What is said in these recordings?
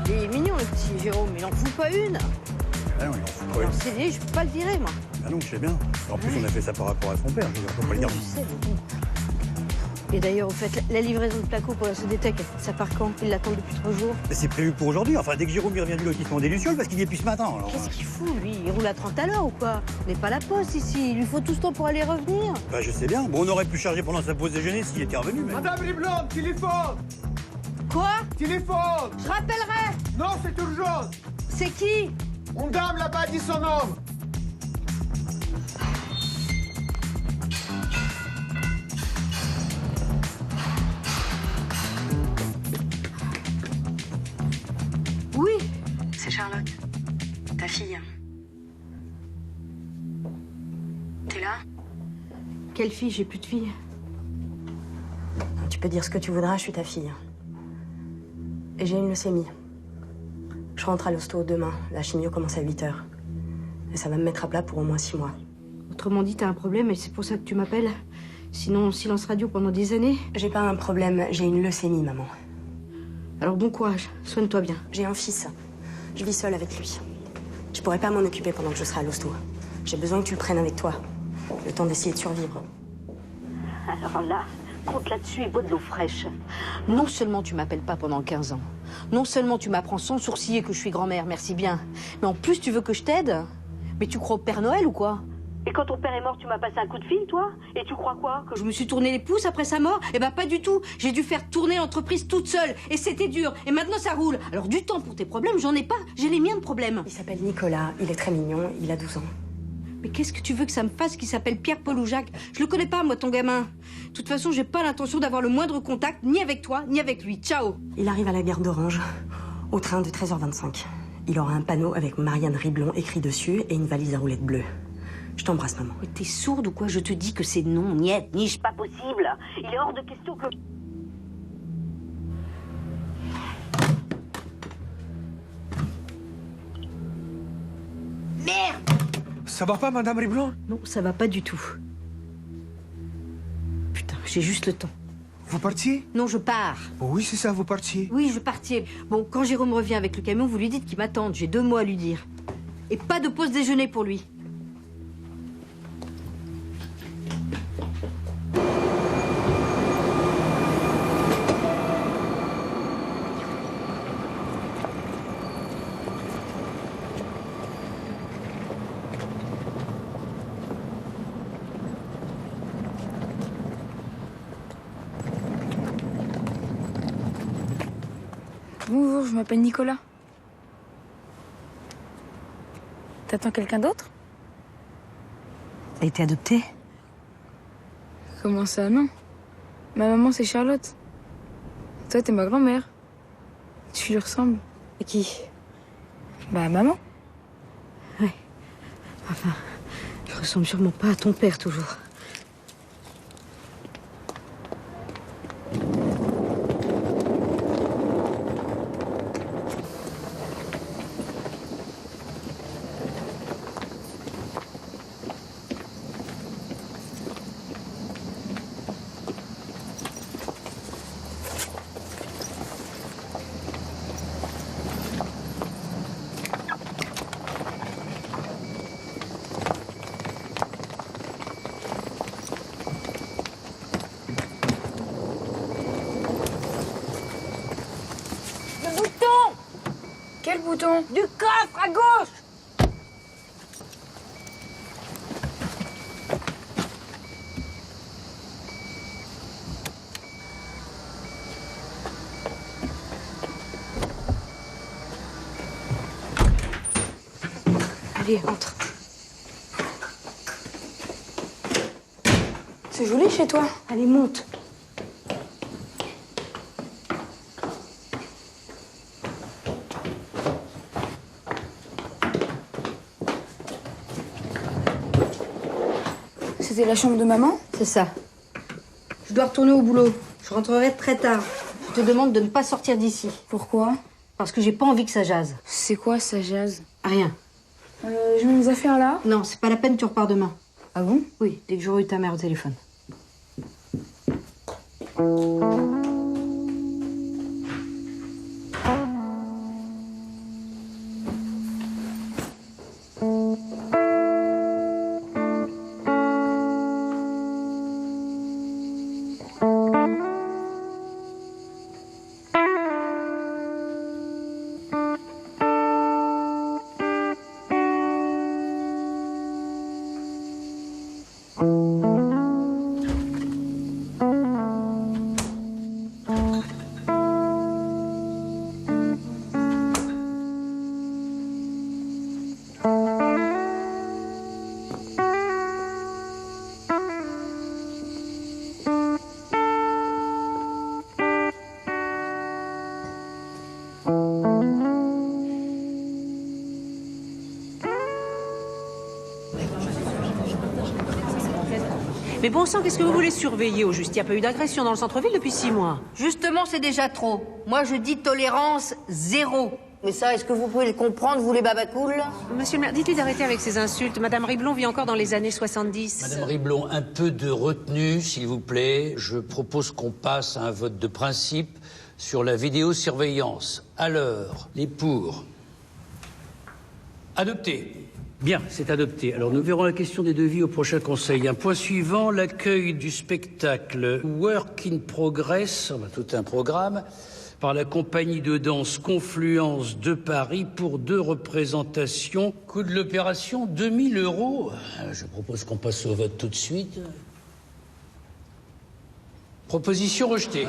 Il est mignon, le petit Jérôme. Il en fout pas une. Ah non, il en fout pas Alors, une. c'est lié, je peux pas le virer, moi. Ah non, je sais bien. En plus, on a fait ça par rapport à son père. Je veux dire, on peut pas le Oui, garder. je sais, mais bon. Et d'ailleurs, au fait, la livraison de placo pour la Sodetec, ça part quand? Ils l'attendent depuis 3 jours. Mais c'est prévu pour aujourd'hui. Enfin, dès que Jérôme il revient du lotissement des Lucioles, parce qu'il y est depuis ce matin. Alors, Qu'est-ce qu'il fout, lui? Il roule à 30 à l'heure ou quoi? On n'est pas à la poste ici. Il lui faut tout ce temps pour aller et revenir. bah, je sais bien. Bon, on aurait pu charger pendant sa pause déjeuner s'il était revenu, mais... Madame Riblon, téléphone! Quoi? Téléphone! Je rappellerai. Non, c'est urgent! C'est qui? Une dame là-bas dit son nom! Oui. C'est Charlotte, ta fille. T'es là? Quelle fille? J'ai plus de fille. Tu peux dire ce que tu voudras, je suis ta fille. Et j'ai une leucémie. Je rentre à l'hosto demain. La chimio commence à 8h. Et ça va me mettre à plat pour au moins 6 mois. Autrement dit, t'as un problème et c'est pour ça que tu m'appelles. Sinon, silence radio pendant des années. J'ai pas un problème, j'ai une leucémie, maman. Alors bon courage, soigne-toi bien. J'ai un fils. Je vis seule avec lui. Je pourrais pas m'en occuper pendant que je serai à l'hosto. J'ai besoin que tu le prennes avec toi. Le temps d'essayer de survivre. Alors là, compte là-dessus et bois de l'eau fraîche. Non seulement tu m'appelles pas pendant 15 ans, non seulement tu m'apprends sans sourciller que je suis grand-mère, merci bien, mais en plus tu veux que je t'aide? Mais tu crois au Père Noël ou quoi? Et quand ton père est mort, tu m'as passé un coup de fil, toi? Et tu crois quoi? Que je me suis tourné les pouces après sa mort? Eh ben pas du tout. J'ai dû faire tourner l'entreprise toute seule. Et c'était dur. Et maintenant ça roule. Alors du temps pour tes problèmes, j'en ai pas. J'ai les miens de problèmes. Il s'appelle Nicolas, il est très mignon, il a 12 ans. Mais qu'est-ce que tu veux que ça me fasse qui s'appelle Pierre, Paul ou Jacques? Je le connais pas, moi, ton gamin. De toute façon, j'ai pas l'intention d'avoir le moindre contact, ni avec toi, ni avec lui. Ciao! Il arrive à la gare d'Orange, au train de 13h25. Il aura un panneau avec Marianne Riblon écrit dessus et une valise à roulettes bleues. Je t'embrasse, maman. Mais t'es sourde ou quoi? Je te dis que c'est non, niet, niche, pas possible. Il est hors de question que... Merde! Ça va pas, Madame Riblon? Non, ça va pas du tout. Putain, j'ai juste le temps. Vous partiez? Non, je pars. Oh oui, c'est ça, vous partiez. Oui, je partirai. Bon, quand Jérôme revient avec le camion, vous lui dites qu'il m'attende. J'ai 2 mots à lui dire. Et pas de pause déjeuner pour lui. Bonjour, je m'appelle Nicolas. T'attends quelqu'un d'autre? T'as été adopté? Comment ça, non? Ma maman, c'est Charlotte. Toi, t'es ma grand-mère. Tu lui ressembles. Et qui? Bah, maman. Ouais. Enfin, je ressemble sûrement pas à ton père, toujours. Quel bouton? Du coffre à gauche! Allez, entre. C'est joli chez toi. Allez, monte. C'était la chambre de maman? C'est ça. Je dois retourner au boulot. Je rentrerai très tard. Je te demande de ne pas sortir d'ici. Pourquoi? Parce que j'ai pas envie que ça jase. C'est quoi ça jase? Rien. Je mets mes affaires là. Non, c'est pas la peine, tu repars demain. Ah bon? Oui, dès que j'aurai eu ta mère au téléphone. Mais bon sang, qu'est-ce que vous voulez surveiller au juste? Il n'y a pas eu d'agression dans le centre-ville depuis 6 mois. Justement, c'est déjà trop. Moi, je dis tolérance zéro. Mais ça, est-ce que vous pouvez le comprendre, vous les babacouls? Monsieur le maire, dites-lui d'arrêter avec ces insultes. Madame Riblon vit encore dans les années 70. Madame Riblon, un peu de retenue, s'il vous plaît. Je propose qu'on passe à un vote de principe sur la vidéosurveillance. Alors, les pour. Adopté. Bien, c'est adopté. Alors, nous verrons la question des devis au prochain conseil. Un point suivant, l'accueil du spectacle Work in Progress, on a tout un programme, par la compagnie de danse Confluence de Paris pour 2 représentations. Coût de l'opération, 2 000 €. Je propose qu'on passe au vote tout de suite. Proposition rejetée.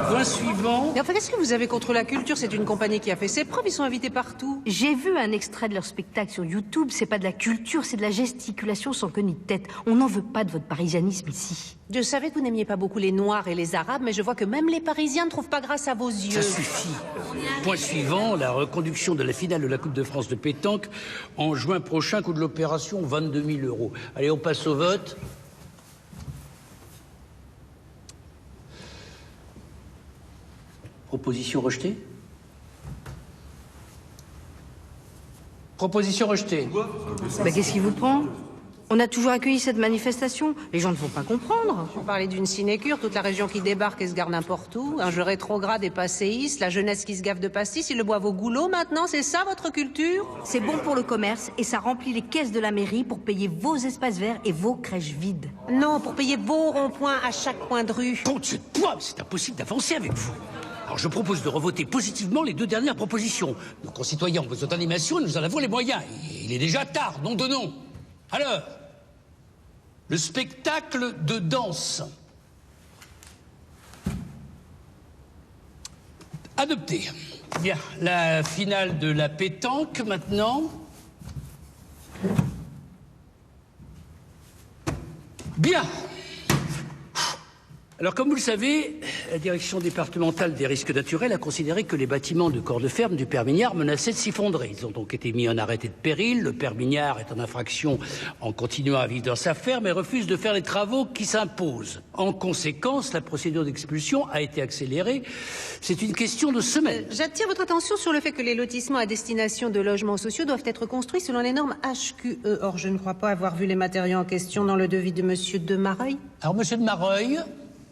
Point suivant. Mais enfin, qu'est-ce que vous avez contre la culture? C'est une compagnie qui a fait ses preuves, ils sont invités partout. J'ai vu un extrait de leur spectacle sur YouTube. C'est pas de la culture, c'est de la gesticulation sans queue ni tête. On n'en veut pas de votre parisianisme ici. Je savais que vous n'aimiez pas beaucoup les Noirs et les Arabes, mais je vois que même les Parisiens ne trouvent pas grâce à vos yeux. Ça suffit. Point suivant, la reconduction de la finale de la Coupe de France de pétanque en juin prochain. Coût de l'opération, 22 000 €. Allez, on passe au vote. Proposition rejetée. Proposition rejetée. Bah, qu'est-ce qui vous prend? On a toujours accueilli cette manifestation. Les gens ne vont pas comprendre. On parlait d'une sinécure, toute la région qui débarque et se garde n'importe où, un jeu rétrograde et passéiste, la jeunesse qui se gaffe de pastis, ils le boivent au goulot maintenant, c'est ça votre culture? C'est bon pour le commerce et ça remplit les caisses de la mairie pour payer vos espaces verts et vos crèches vides. Non, pour payer vos ronds-points à chaque coin de rue. Compte ce poids, c'est impossible d'avancer avec vous. Alors je propose de revoter positivement les 2 dernières propositions. Nos concitoyens ont besoin d'animation et nous en avons les moyens. Il est déjà tard, nom de nom. Alors, le spectacle de danse. Adopté. Bien, la finale de la pétanque maintenant. Bien. Alors, comme vous le savez, la direction départementale des risques naturels a considéré que les bâtiments de corps de ferme du père Mignard menaçaient de s'effondrer. Ils ont donc été mis en arrêté de péril. Le père Mignard est en infraction en continuant à vivre dans sa ferme et refuse de faire les travaux qui s'imposent. En conséquence, la procédure d'expulsion a été accélérée. C'est une question de semaines. J'attire votre attention sur le fait que les lotissements à destination de logements sociaux doivent être construits selon les normes HQE. Or, je ne crois pas avoir vu les matériaux en question dans le devis de monsieur de Mareuil. Alors, monsieur de Mareuil,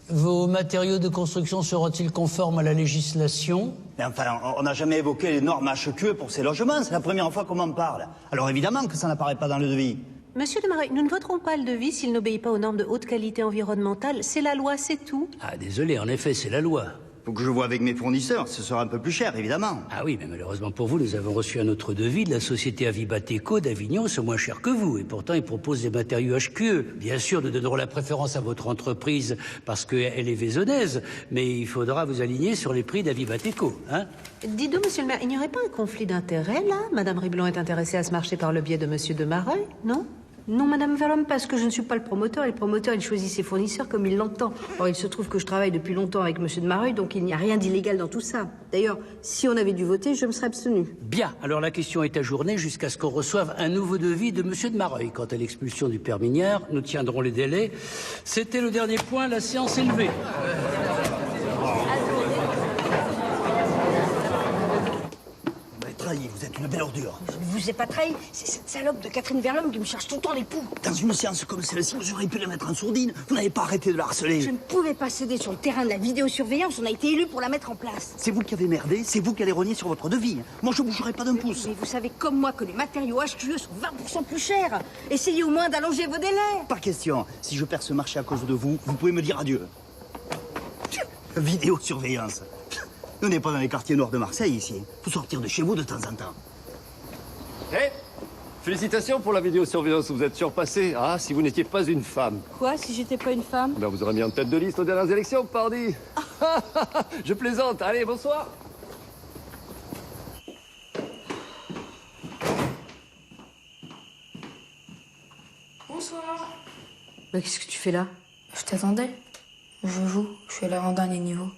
vos matériaux de construction seront-ils conformes à la législation? Mais enfin, on n'a jamais évoqué les normes HQE pour ces logements. C'est la première fois qu'on m'en parle. Alors évidemment que ça n'apparaît pas dans le devis. Monsieur de Mareuil, nous ne voterons pas le devis s'il n'obéit pas aux normes de haute qualité environnementale. C'est la loi, c'est tout. Ah, désolé, en effet, c'est la loi. Faut que je vois avec mes fournisseurs. Ce sera un peu plus cher, évidemment. Ah oui, mais malheureusement pour vous, nous avons reçu un autre devis de la société Avibateco d'Avignon, c'est moins cher que vous, et pourtant ils proposent des matériaux HQE. Bien sûr, nous donnerons la préférence à votre entreprise parce qu'elle est vaisonnaise, mais il faudra vous aligner sur les prix d'Avibateco, hein? Dis donc, monsieur le maire, il n'y aurait pas un conflit d'intérêts, là? Madame Riblon est intéressée à ce marché par le biais de monsieur de Mareuil, non? Non, Madame Verlhomme, parce que je ne suis pas le promoteur. Et le promoteur, il choisit ses fournisseurs comme il l'entend. Or, il se trouve que je travaille depuis longtemps avec Monsieur de Mareuil, donc il n'y a rien d'illégal dans tout ça. D'ailleurs, si on avait dû voter, je me serais abstenue. Bien, alors la question est ajournée jusqu'à ce qu'on reçoive un nouveau devis de Monsieur de Mareuil. Quant à l'expulsion du père Mignard, nous tiendrons les délais. C'était le dernier point, la séance est levée. Vous êtes une belle ordure. Je ne vous ai pas trahi. C'est cette salope de Catherine Verlhomme qui me cherche tout le temps les poux. Dans une séance comme celle-ci, vous auriez pu la mettre en sourdine. Vous n'avez pas arrêté de la harceler. Je ne pouvais pas céder sur le terrain de la vidéosurveillance. On a été élus pour la mettre en place. C'est vous qui avez merdé, c'est vous qui allez rogner sur votre devis. Moi, je ne bougerai pas d'un pouce. Mais vous savez comme moi que les matériaux HQE sont 20% plus chers. Essayez au moins d'allonger vos délais. Pas question. Si je perds ce marché à cause de vous, vous pouvez me dire adieu. Vidéosurveillance. Nous n'est pas dans les quartiers noirs de Marseille, ici. Faut sortir de chez vous de temps en temps. Hé, félicitations pour la vidéosurveillance, vous êtes surpassé. Ah, si vous n'étiez pas une femme. Quoi, si j'étais pas une femme? Ben, vous aurez mis en tête de liste aux dernières élections, pardi. Je plaisante. Allez, bonsoir. Bonsoir. Bah, qu'est-ce que tu fais là? Je t'attendais. Je joue. Je suis allée rendre un des niveaux.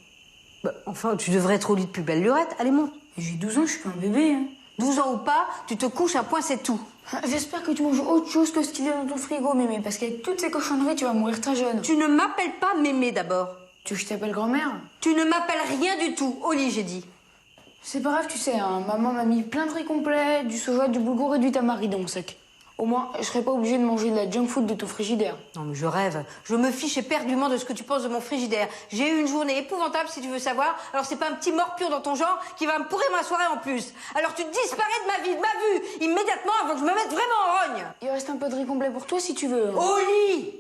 Bah, enfin, tu devrais être au lit de plus belle lurette. Allez, monte. J'ai 12 ans, je suis pas un bébé, hein. 12 ans ou pas, tu te couches, un point, c'est tout. J'espère que tu manges autre chose que ce qu'il y a dans ton frigo, mémé, parce qu'avec toutes ces cochonneries, tu vas mourir très jeune. Tu ne m'appelles pas mémé d'abord. Tu veux que je t'appelle grand-mère? Tu ne m'appelles rien du tout. Oli, j'ai dit. C'est pas grave, tu sais, hein, maman m'a mis plein de riz complet, du soja, du boulgour et du tamari dans mon sac. Au moins, je serais pas obligée de manger de la junk food de ton frigidaire. Non, mais je rêve. Je me fiche éperdument de ce que tu penses de mon frigidaire. J'ai eu une journée épouvantable, si tu veux savoir. Alors c'est pas un petit morpion dans ton genre qui va me pourrir ma soirée en plus. Alors tu disparais de ma vie, de ma vue, immédiatement avant que je me mette vraiment en rogne. Il reste un peu de riz complet pour toi si tu veux. Oli!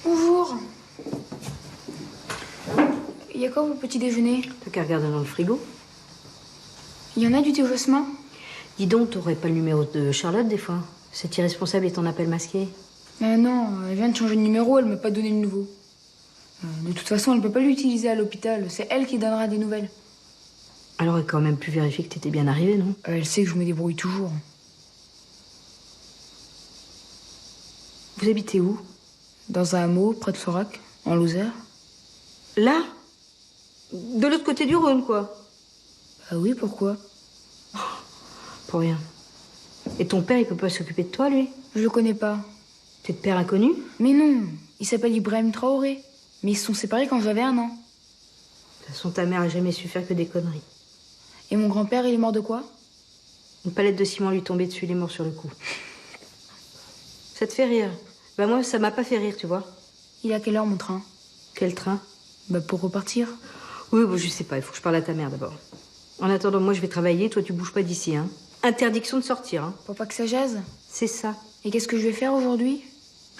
Bonjour. Il y a quoi pour petit déjeuner? T'as qu'à regarder dans le frigo. Il y en a du thé au jasmin? Dis donc, t'aurais pas le numéro de Charlotte des fois? Cette irresponsable est en appel masqué. Mais non, elle vient de changer de numéro, elle m'a pas donné le nouveau. De toute façon, elle peut pas l'utiliser à l'hôpital. C'est elle qui donnera des nouvelles. Elle aurait quand même pu vérifier que t'étais bien arrivé, non? Elle sait que je me débrouille toujours. Vous habitez où? Dans un hameau, près de Florac, en Lozère. Là? De l'autre côté du Rhône, quoi. Ah oui, pourquoi? Pour rien. Et ton père, il peut pas s'occuper de toi, lui? Je le connais pas. T'es de père inconnu? Mais non, il s'appelle Ibrahim Traoré. Mais ils se sont séparés quand j'avais 1 an. De toute façon, ta mère a jamais su faire que des conneries. Et mon grand-père, il est mort de quoi? Une palette de ciment lui tombait dessus, il est mort sur le coup. Ça te fait rire? Bah moi, ça m'a pas fait rire, tu vois. Il est à quelle heure, mon train? Quel train? Bah pour repartir. Oui, bah, je sais pas, il faut que je parle à ta mère d'abord. En attendant, moi, je vais travailler, toi, tu bouges pas d'ici, hein. Interdiction de sortir, hein. Pour pas que ça jase? C'est ça. Et qu'est-ce que je vais faire aujourd'hui?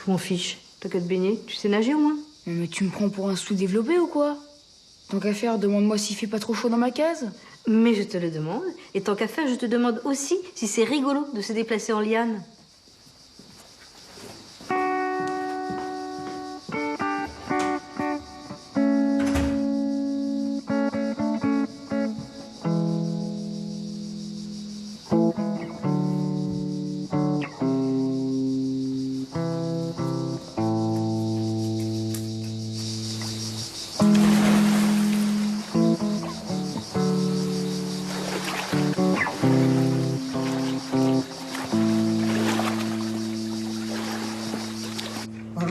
Je m'en fiche. T'as qu'à te baigner. Tu sais nager, au moins? Mais tu me prends pour un sous-développé ou quoi? Tant qu'à faire, demande-moi s'il fait pas trop chaud dans ma case. Mais je te le demande. Et tant qu'à faire, je te demande aussi si c'est rigolo de se déplacer en liane.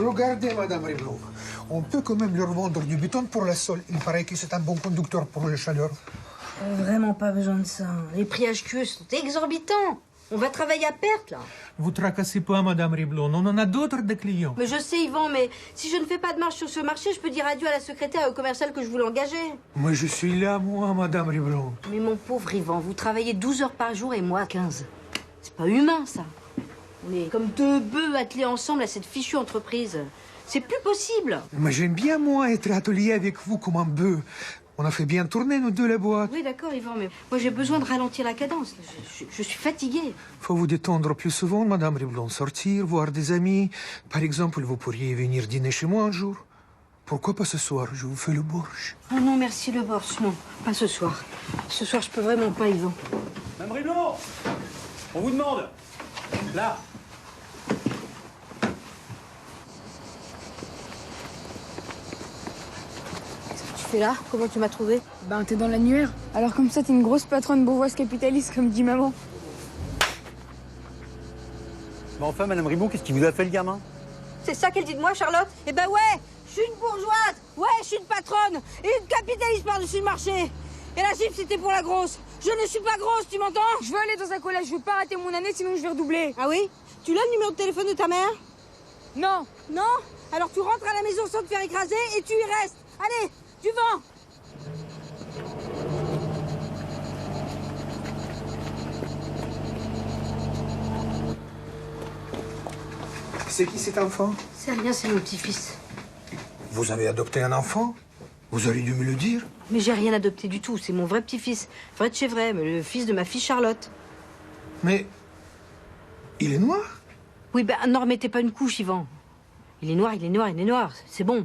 Regardez, Madame Riblon. On peut quand même leur vendre du béton pour la sole. Il paraît que c'est un bon conducteur pour la chaleur. Vraiment pas besoin de ça. Les prix HQE sont exorbitants. On va travailler à perte, là. Vous tracassez pas, Madame Riblon. On en a d'autres des clients. Mais je sais, Yvan, mais si je ne fais pas de marche sur ce marché, je peux dire adieu à la secrétaire et au commercial que je voulais engager. Mais je suis là, moi, Madame Riblon. Mais mon pauvre Yvan, vous travaillez 12 heures par jour et moi 15. C'est pas humain, ça. On est comme 2 bœufs attelés ensemble à cette fichue entreprise. C'est plus possible. Mais j'aime bien, moi, être atelier avec vous comme un bœuf. On a fait bien tourner, nous deux, la boîte. Oui, d'accord, Yvan, mais moi, j'ai besoin de ralentir la cadence. Je suis fatiguée. Faut vous détendre plus souvent, Madame Riblon. Sortir, voir des amis. Par exemple, vous pourriez venir dîner chez moi un jour. Pourquoi pas ce soir? Je vous fais le borscht. Oh non, merci, le borscht. Non, pas ce soir. Ce soir, je peux vraiment pas, Yvan. Madame Riblon, on vous demande. Là. Tu es là? Comment tu m'as trouvé? Ben, t'es dans l'annuaire. Alors comme ça, t'es une grosse patronne bourgeoise capitaliste, comme dit maman. Mais enfin, Madame Riblon, qu'est-ce qui vous a fait le gamin? C'est ça qu'elle dit de moi, Charlotte? Eh ben ouais, je suis une bourgeoise. Ouais, je suis une patronne et une capitaliste par-dessus le marché. Et la gifle, c'était pour la grosse. Je ne suis pas grosse, tu m'entends? Je veux aller dans un collège, je veux pas rater mon année, sinon je vais redoubler. Ah oui? Tu l'as le numéro de téléphone de ta mère? Non. Non? Alors tu rentres à la maison sans te faire écraser et tu y restes. Allez, du vent! C'est qui cet enfant? C'est rien, c'est mon petit-fils. Vous avez adopté un enfant? Vous auriez dû me le dire. Mais j'ai rien adopté du tout, c'est mon vrai petit-fils. Vrai de chez vrai, mais le fils de ma fille Charlotte. Mais il est noir. Oui, ben n'en remettez pas une couche, Yvan. Il est noir, il est noir, il est noir. C'est bon.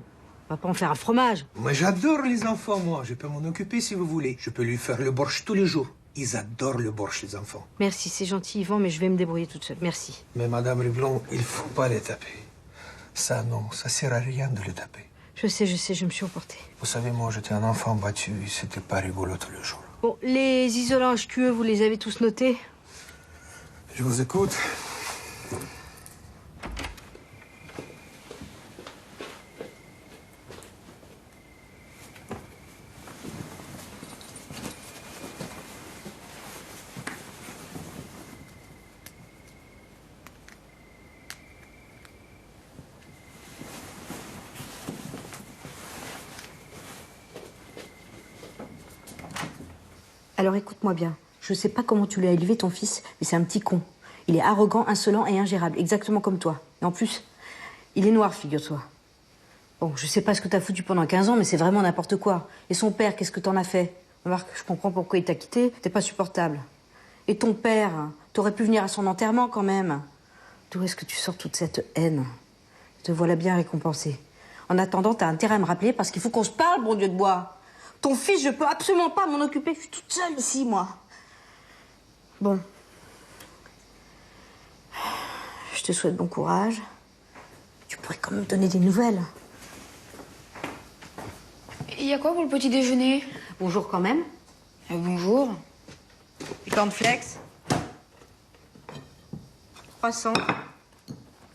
On va pas en faire un fromage. Mais j'adore les enfants, moi. Je peux m'en occuper si vous voulez. Je peux lui faire le borsch tous les jours. Ils adorent le borsch, les enfants. Merci, c'est gentil, Yvan, mais je vais me débrouiller toute seule. Merci. Mais Madame Riblon, il faut pas les taper. Ça, non, ça sert à rien de les taper. Je sais, je me suis emportée. Vous savez, moi, j'étais un enfant battu. C'était pas rigolo tous les jours. Bon, les isolants HQE, vous les avez tous notés? Je vous écoute. Alors écoute-moi bien. Je sais pas comment tu l'as élevé, ton fils, mais c'est un petit con. Il est arrogant, insolent et ingérable, exactement comme toi. Et en plus, il est noir, figure-toi. Bon, je sais pas ce que t'as foutu pendant 15 ans, mais c'est vraiment n'importe quoi. Et son père, qu'est-ce que t'en as fait? Remarque, je comprends pourquoi il t'a quitté, t'es pas supportable. Et ton père, t'aurais pu venir à son enterrement quand même. D'où est-ce que tu sors toute cette haine? Te voilà bien récompensé. En attendant, t'as intérêt à me rappeler parce qu'il faut qu'on se parle, bon Dieu de bois. Ton fils, je peux absolument pas m'en occuper. Je suis toute seule ici, moi. Bon. Je te souhaite bon courage. Tu pourrais quand même me donner des nouvelles. Il y a quoi pour le petit déjeuner? Bonjour quand même. Bonjour. Des cornflakes. Croissant.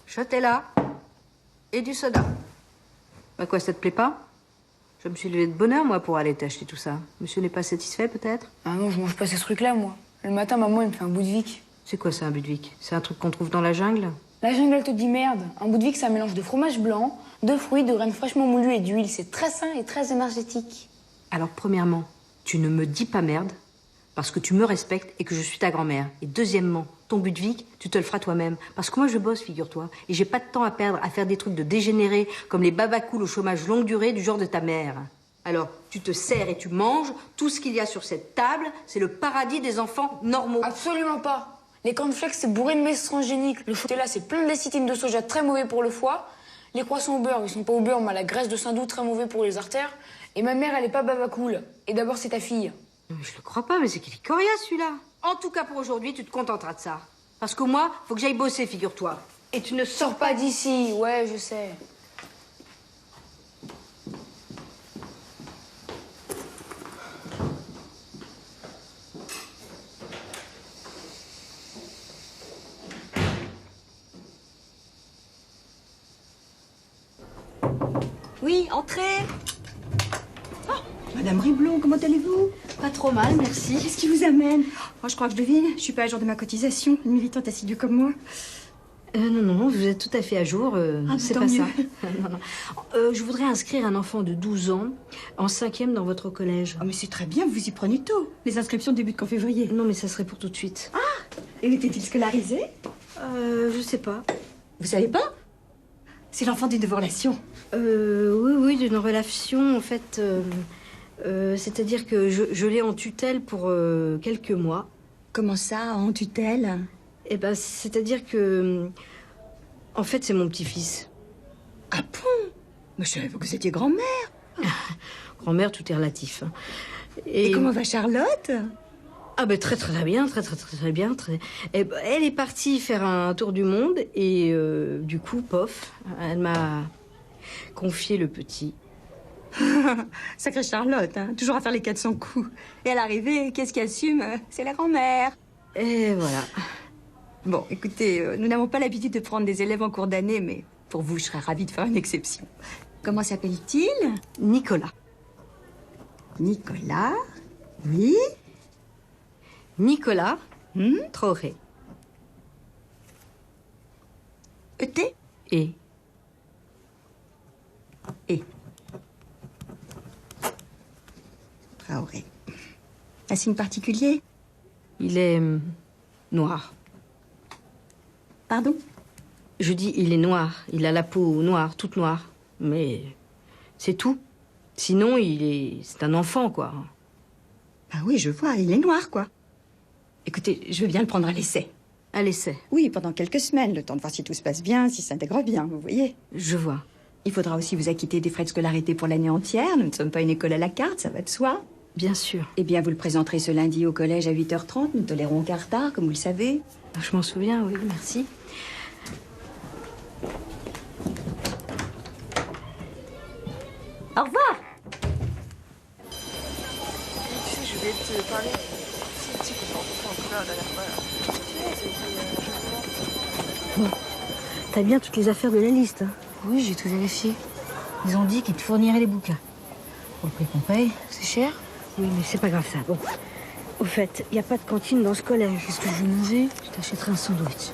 Chotella. Et du soda. Bah quoi, ça te plaît pas? Je me suis levée de bonne heure, moi, pour aller t'acheter tout ça. Monsieur n'est pas satisfait, peut-être? Ah non, je mange pas ces trucs-là, moi. Le matin, maman, elle me fait un bout de Vic. C'est quoi ça, un Budwig? C'est un truc qu'on trouve dans la jungle? La jungle, elle te dit merde. Un bout de Vic, c'est un mélange de fromage blanc, de fruits, de graines fraîchement moulues et d'huile. C'est très sain et très énergétique. Alors, premièrement, tu ne me dis pas merde, parce que tu me respectes et que je suis ta grand-mère. Et deuxièmement, ton Budwig, tu te le feras toi-même. Parce que moi, je bosse, figure-toi. Et j'ai pas de temps à perdre à faire des trucs de dégénérés comme les babacools au chômage longue durée du genre de ta mère. Alors, tu te sers et tu manges. Tout ce qu'il y a sur cette table, c'est le paradis des enfants normaux. Absolument pas. Les cornflakes, c'est bourré de maïs transgénique. Le là, c'est plein de lécithine de soja, très mauvais pour le foie. Les croissants au beurre, ils sont pas au beurre, mais à la graisse de saindoux, très mauvais pour les artères. Et ma mère, elle est pas babacool. Et d'abord, c'est ta fille. Je le crois pas, mais c'est qu'il est coriace, celui-là. En tout cas, pour aujourd'hui, tu te contenteras de ça. Parce que moi, faut que j'aille bosser, figure-toi. Et tu ne sors pas d'ici, ouais, je sais. Oui, entrez. Oh, Madame Riblon, comment allez-vous? Pas trop mal, merci. Qu'est-ce qui vous amène? Oh, je crois que je devine. Je suis pas à jour de ma cotisation. Une militante assidue comme moi. Non, vous êtes tout à fait à jour. C'est tant pas mieux. ça. Non. Je voudrais inscrire un enfant de 12 ans en 5e dans votre collège. Oh, mais c'est très bien, vous y prenez tôt. Les inscriptions débutent qu'en février. Non, mais ça serait pour tout de suite. Et était-il scolarisé? Je sais pas. Vous savez pas? C'est l'enfant d'une de vos relations. Oui, d'une relation, en fait. C'est-à-dire que je l'ai en tutelle pour quelques mois. Comment ça, en tutelle? Eh ben, c'est-à-dire que... En fait, c'est mon petit-fils. Ah bon? Mais je savais pas que vous étiez grand-mère. Grand-mère, tout est relatif. Hein. Et comment va Charlotte? Ah ben très bien, très bien. Eh ben, elle est partie faire un tour du monde et du coup, pof, elle m'a confié le petit. Sacrée Charlotte, hein, toujours à faire les 400 coups. Et à l'arrivée, qu'est-ce qui assume? C'est la grand-mère. Et voilà. Bon, écoutez, nous n'avons pas l'habitude de prendre des élèves en cours d'année, mais pour vous, je serais ravie de faire une exception. Comment s'appelle-t-il? Nicolas. Nicolas? Oui? Nicolas Traoré. E-T? Et. Traoré. Un signe particulier? Il est noir. Pardon? Je dis, il est noir. Il a la peau noire, toute noire. Mais c'est tout. Sinon, c'est un enfant, quoi. Ah oui, je vois, il est noir, quoi. Écoutez, je veux bien le prendre à l'essai. À l'essai? Oui, pendant quelques semaines, le temps de voir si tout se passe bien, s'il s'intègre bien, vous voyez. Je vois. Il faudra aussi vous acquitter des frais de scolarité pour l'année entière. Nous ne sommes pas une école à la carte, ça va de soi. Bien sûr. Eh bien, vous le présenterez ce lundi au collège à 8h30. Nous tolérons qu'un retard, comme vous le savez. Je m'en souviens, oui, merci. Au revoir. Tu sais, je vais te parler. C'est un petit comportement en couleur la dernière fois. Bon, t'as bien toutes les affaires de la liste, hein? Oui, j'ai tout vérifié. Ils ont dit qu'ils te fourniraient les bouquins. Pour le prix qu'on paye. C'est cher? Oui, mais c'est pas grave ça. Bon. Au fait, il n'y a pas de cantine dans ce collège. Qu'est-ce que je vais manger? Je t'achèterai un sandwich.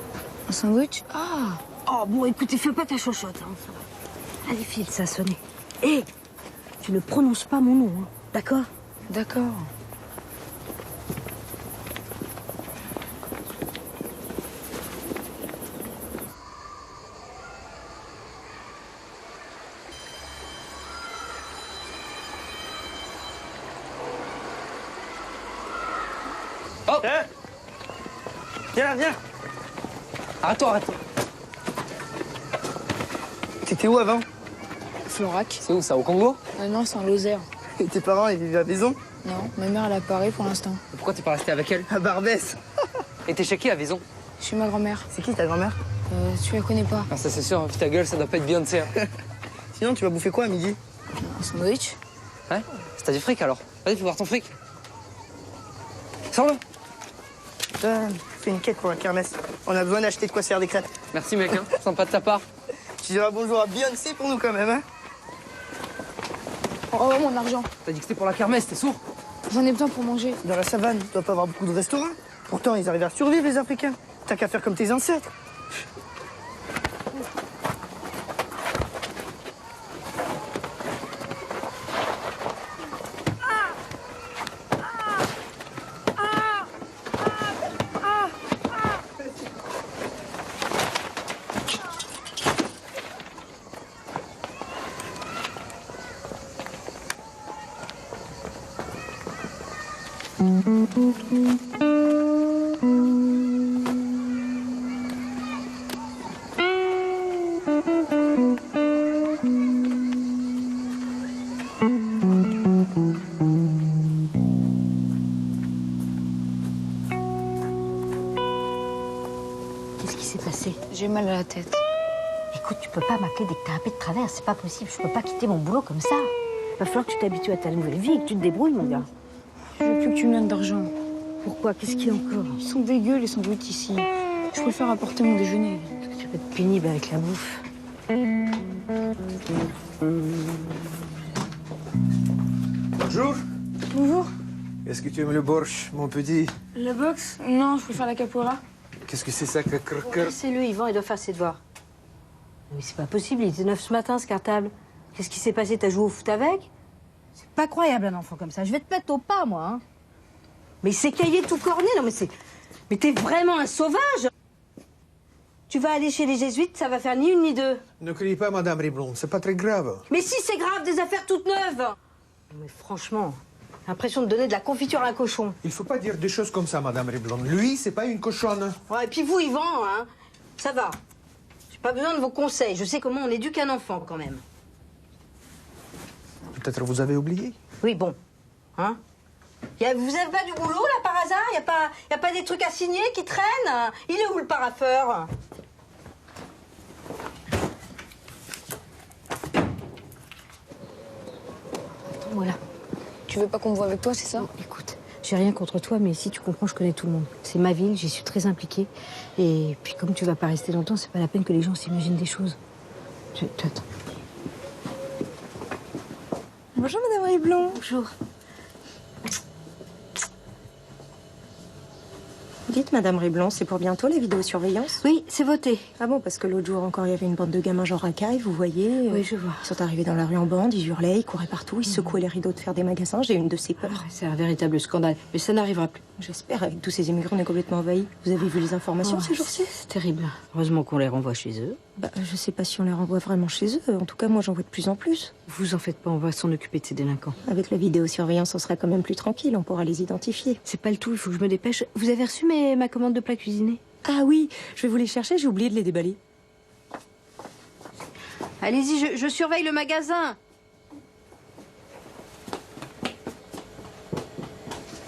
Un sandwich? Ah! Oh, bon, écoutez, fais pas ta chochotte, hein. Allez, file, ça a sonné. Hé, tu ne prononces pas mon nom, hein. D'accord? D'accord. Oh! Viens là, viens! Arrête-toi, arrête-toi. T'étais où avant? Florac. C'est où ça, au Congo? Non, c'est en Lozère. Et tes parents, ils vivaient à Vaison? Non, ma mère, elle a paré pour l'instant. Pourquoi t'es pas resté avec elle? À Barbès. Et t'es chez qui à Vaison? Chez ma grand-mère. C'est qui ta grand-mère? Tu la connais pas. Ah, ça c'est sûr, vu ta gueule, ça doit pas être Beyoncé. Hein. Sinon, tu vas bouffer quoi à midi? Un sandwich. Ouais? C'est t'as du fric alors? Vas-y, fais voir ton fric. Sors-le. Fais une quête pour la kermesse. On a besoin d'acheter de quoi se faire des crêpes. Merci mec, hein. Sympa de ta part. Tu diras bonjour à Beyoncé pour nous quand même, hein. Oh, mon argent. T'as dit que c'était pour la kermesse, t'es sourd? J'en ai besoin pour manger. Dans la savane, il doit pas avoir beaucoup de restaurants. Pourtant, ils arrivent à survivre, les Africains. T'as qu'à faire comme tes ancêtres. Qu'est-ce qui s'est passé? J'ai mal à la tête. Écoute, tu peux pas m'appeler dès que t'as un peu de travers, c'est pas possible. Je peux pas quitter mon boulot comme ça. Va falloir que tu t'habitues à ta nouvelle vie et que tu te débrouilles, mon gars. Je veux plus que tu me donnes d'argent. Pourquoi? Qu'est-ce qu'il y a encore? Ils sont dégueux, les sandwichs ici. Je préfère apporter mon déjeuner. Tu vas être pénible avec la bouffe. Bonjour. Bonjour. Est-ce que tu aimes le borsch, mon petit? La boxe? Non, je préfère la capoeira. Qu'est-ce que c'est ça, que... C'est lui, Yvan, il doit faire ses devoirs. Mais c'est pas possible, il était 9 ce matin, ce cartable. Qu'est-ce qui s'est passé? T'as joué au foot avec? C'est pas croyable, un enfant comme ça. Je vais te mettre au pas, moi. Hein. Mais c'est caillé tout corné, non mais c'est... Mais t'es vraiment un sauvage! Tu vas aller chez les jésuites, ça va faire ni une ni deux. Ne criez pas, Madame Riblon, c'est pas très grave. Mais si, c'est grave, des affaires toutes neuves! Non, mais franchement, j'ai l'impression de donner de la confiture à un cochon. Il faut pas dire des choses comme ça, Madame Riblon. Lui, c'est pas une cochonne. Ouais, et puis vous, Yvan, hein, ça va. J'ai pas besoin de vos conseils. Je sais comment on éduque un enfant, quand même. Peut-être vous avez oublié. Oui, bon. Hein? Vous avez pas du boulot, là, par hasard? Y a pas des trucs à signer qui traînent? Il est où, le parapheur? Voilà. Tu veux pas qu'on me voit avec toi, c'est ça? Bon, écoute, j'ai rien contre toi, mais si tu comprends, je connais tout le monde. C'est ma ville, j'y suis très impliquée. Et puis, comme tu vas pas rester longtemps, c'est pas la peine que les gens s'imaginent des choses. Attends. Bonjour, Madame Riblon. Bonjour. Dites, Madame Riblon, c'est pour bientôt la vidéosurveillance? Oui, c'est voté. Ah bon, parce que l'autre jour encore, il y avait une bande de gamins genre racaille, vous voyez. Oui, je vois. Ils sont arrivés dans la rue en bande, ils hurlaient, ils couraient partout, ils secouaient les rideaux de fer des magasins. J'ai eu une de ces peurs. C'est un véritable scandale. Mais ça n'arrivera plus. J'espère, avec tous ces immigrants, on est complètement envahis. Vous avez vu les informations ces jours-ci? C'est terrible. Heureusement qu'on les renvoie chez eux. Bah, je sais pas si on les renvoie vraiment chez eux. En tout cas, moi, j'en vois de plus en plus. Vous en faites pas, on va s'en occuper de ces délinquants. Avec la vidéosurveillance, on sera quand même plus tranquille. On pourra les identifier. C'est pas le tout, il faut que je me dépêche. Vous avez reçu ma commande de plats cuisinés? Ah oui, je vais vous les chercher, j'ai oublié de les déballer. Allez-y, je surveille le magasin.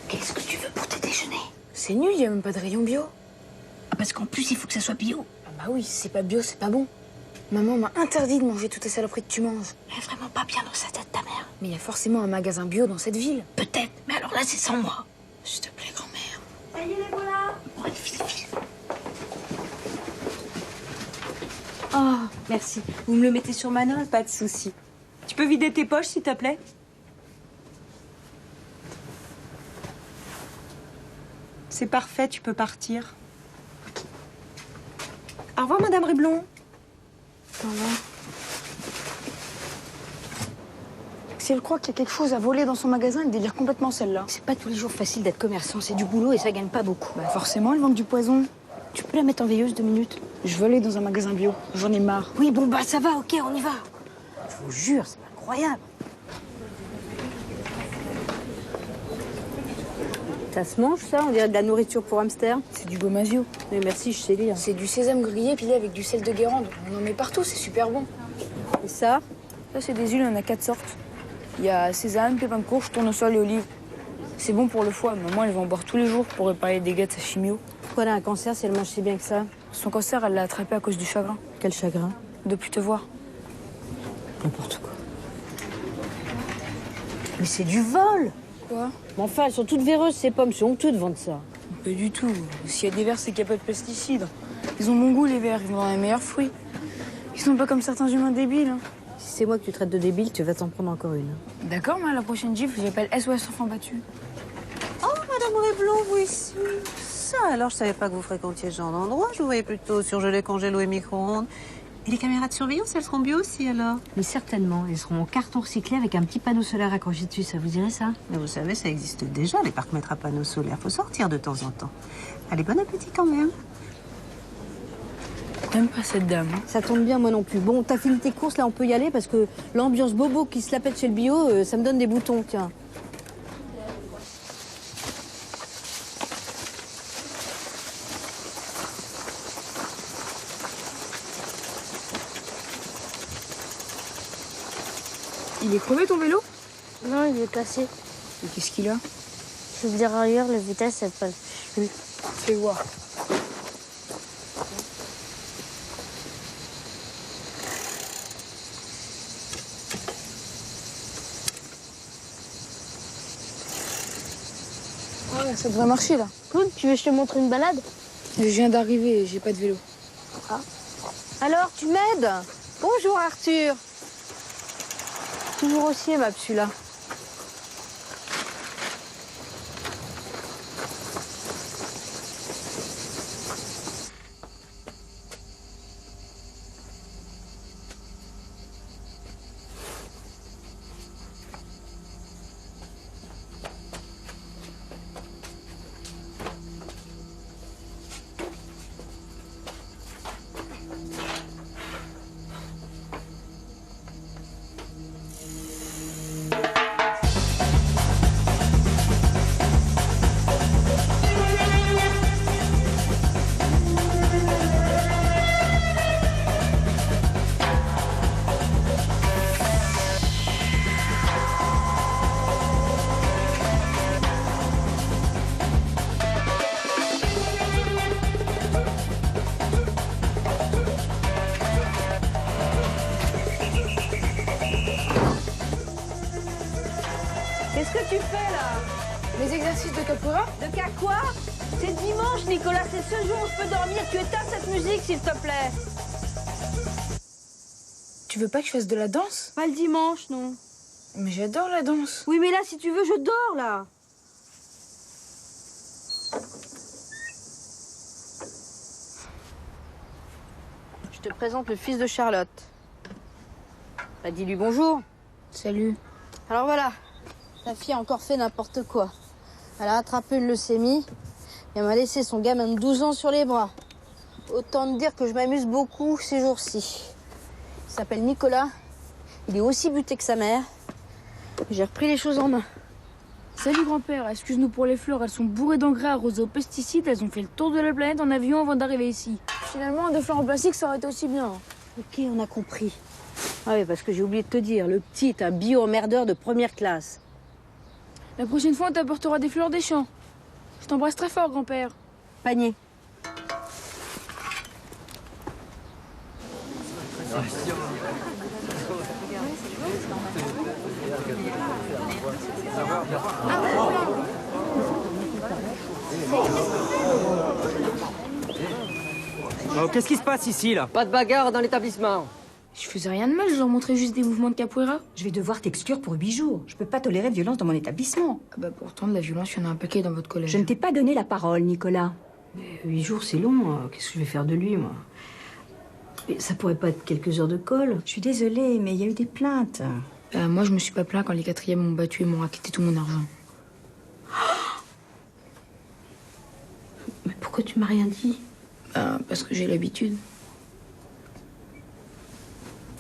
Qu'est-ce que tu veux pour tes déjeuners? C'est nul, il y a même pas de rayon bio. Ah, parce qu'en plus, il faut que ça soit bio. Ah bah oui, si c'est pas bio, c'est pas bon. Maman m'a interdit de manger toutes les saloperies que tu manges. Elle est vraiment pas bien dans sa tête, ta mère. Mais il y a forcément un magasin bio dans cette ville. Peut-être, mais alors là, c'est sans moi. S'il te plaît, grand-mère. Ça y est, les voilà. Ouais, file. Oh, merci. Vous me le mettez sur ma note? Pas de souci. Tu peux vider tes poches, s'il te plaît? C'est parfait, tu peux partir. Au revoir, Madame Riblon. Au revoir. Si elle croit qu'il y a quelque chose à voler dans son magasin, elle délire complètement celle-là. C'est pas tous les jours facile d'être commerçant, c'est du boulot et ça gagne pas beaucoup. Bah forcément, elle vend du poison. Tu peux la mettre en veilleuse 2 minutes? Je veux aller dans un magasin bio. J'en ai marre. Oui, bon, bah ça va, ok, on y va. Je vous jure, c'est incroyable. Ça se mange, ça? On dirait de la nourriture pour hamster. C'est du gomasio. Mais merci, je sais lire. C'est du sésame grillé pilé avec du sel de Guérande. On en met partout, c'est super bon. Et ça? Ça, c'est des huiles, il y en a 4 sortes. Il y a sésame, pépins de courge, tournesol et olive. C'est bon pour le foie. Maman, elle va en boire tous les jours pour réparer les dégâts de sa chimio. Pourquoi elle a un cancer si elle mange si bien que ça? Son cancer, elle l'a attrapé à cause du chagrin. Quel chagrin? De plus te voir. N'importe quoi. Mais c'est du vol! Quoi? Mais enfin, elles sont toutes véreuses, ces pommes. C'est honteux de vendre ça. Pas du tout. S'il y a des vers, c'est qu'il n'y a pas de pesticides. Ils ont bon goût, les vers. Ils vont dans les meilleurs fruits. Ils sont pas comme certains humains débiles. Si c'est moi que tu traites de débile, tu vas t'en prendre encore une. D'accord, mais à la prochaine gifle, j'appelle SOS Enfants Battus. Oh, Madame Riblon, vous ici. Ça, alors, je savais pas que vous fréquentiez ce genre d'endroit. Je vous voyais plutôt surgelé, congélo et micro-ondes. Et les caméras de surveillance, elles seront bio aussi, alors? Mais certainement, elles seront en carton recyclé avec un petit panneau solaire accroché dessus. Ça vous dirait ça? Mais vous savez, ça existe déjà, les parcs-mètres à panneaux solaires. Faut sortir de temps en temps. Allez, bon appétit quand même. T'aimes pas cette dame, hein? Ça tombe bien, moi non plus. Bon, t'as fini tes courses, là, on peut y aller parce que l'ambiance bobo qui se la pète chez le bio, ça me donne des boutons, tiens. Il est crevé ton vélo? Non, il est cassé. Et qu'est-ce qu'il a? Je veux dire ailleurs, la vitesse, elle passe plus. Fais voir. Ah ouais, ça devrait marcher là. Cool, tu veux que je te montre une balade? Je viens d'arriver et j'ai pas de vélo. Ah. Alors, tu m'aides? Bonjour, Arthur. Toujours aussi aimable, celui-là. Qu'est-ce que tu fais là? Les exercices de capoeira? De quoi? C'est dimanche, Nicolas, c'est ce jour où je peux dormir. Tu éteins cette musique, s'il te plaît. Tu veux pas que je fasse de la danse? Pas le dimanche, non. Mais j'adore la danse. Oui, mais là, si tu veux, je dors, là. Je te présente le fils de Charlotte. Bah, dis-lui bonjour. Salut. Alors voilà, ta fille a encore fait n'importe quoi. Elle a attrapé une leucémie et elle m'a laissé son gamin de 12 ans sur les bras. Autant te dire que je m'amuse beaucoup ces jours-ci. Il s'appelle Nicolas. Il est aussi buté que sa mère. J'ai repris les choses en main. Salut grand-père, excuse-nous pour les fleurs, elles sont bourrées d'engrais arrosés aux pesticides, elles ont fait le tour de la planète en avion avant d'arriver ici. Finalement, des fleurs en plastique, ça aurait été aussi bien. Ok, on a compris. Ah oui, parce que j'ai oublié de te dire, le petit est un bio-emmerdeur de première classe. La prochaine fois, on t'apportera des fleurs des champs. Je t'embrasse très fort, grand-père. Panier. Qu'est-ce qui se passe ici, là? Pas de bagarre dans l'établissement. Je faisais rien de mal, je leur montrais juste des mouvements de capoeira. Je vais devoir t'exclure pour 8 jours. Je peux pas tolérer de violence dans mon établissement. Ah bah pourtant, de la violence, il y en a un paquet dans votre collège. Je ne t'ai pas donné la parole, Nicolas. Mais 8 jours, c'est long. Qu'est-ce que je vais faire de lui, moi? Et ça pourrait pas être quelques heures de colle. Je suis désolée, mais il y a eu des plaintes. Moi, je me suis pas plaint quand les 4e m'ont battu et m'ont raquetté tout mon argent. Mais pourquoi tu m'as rien dit? Parce que j'ai l'habitude.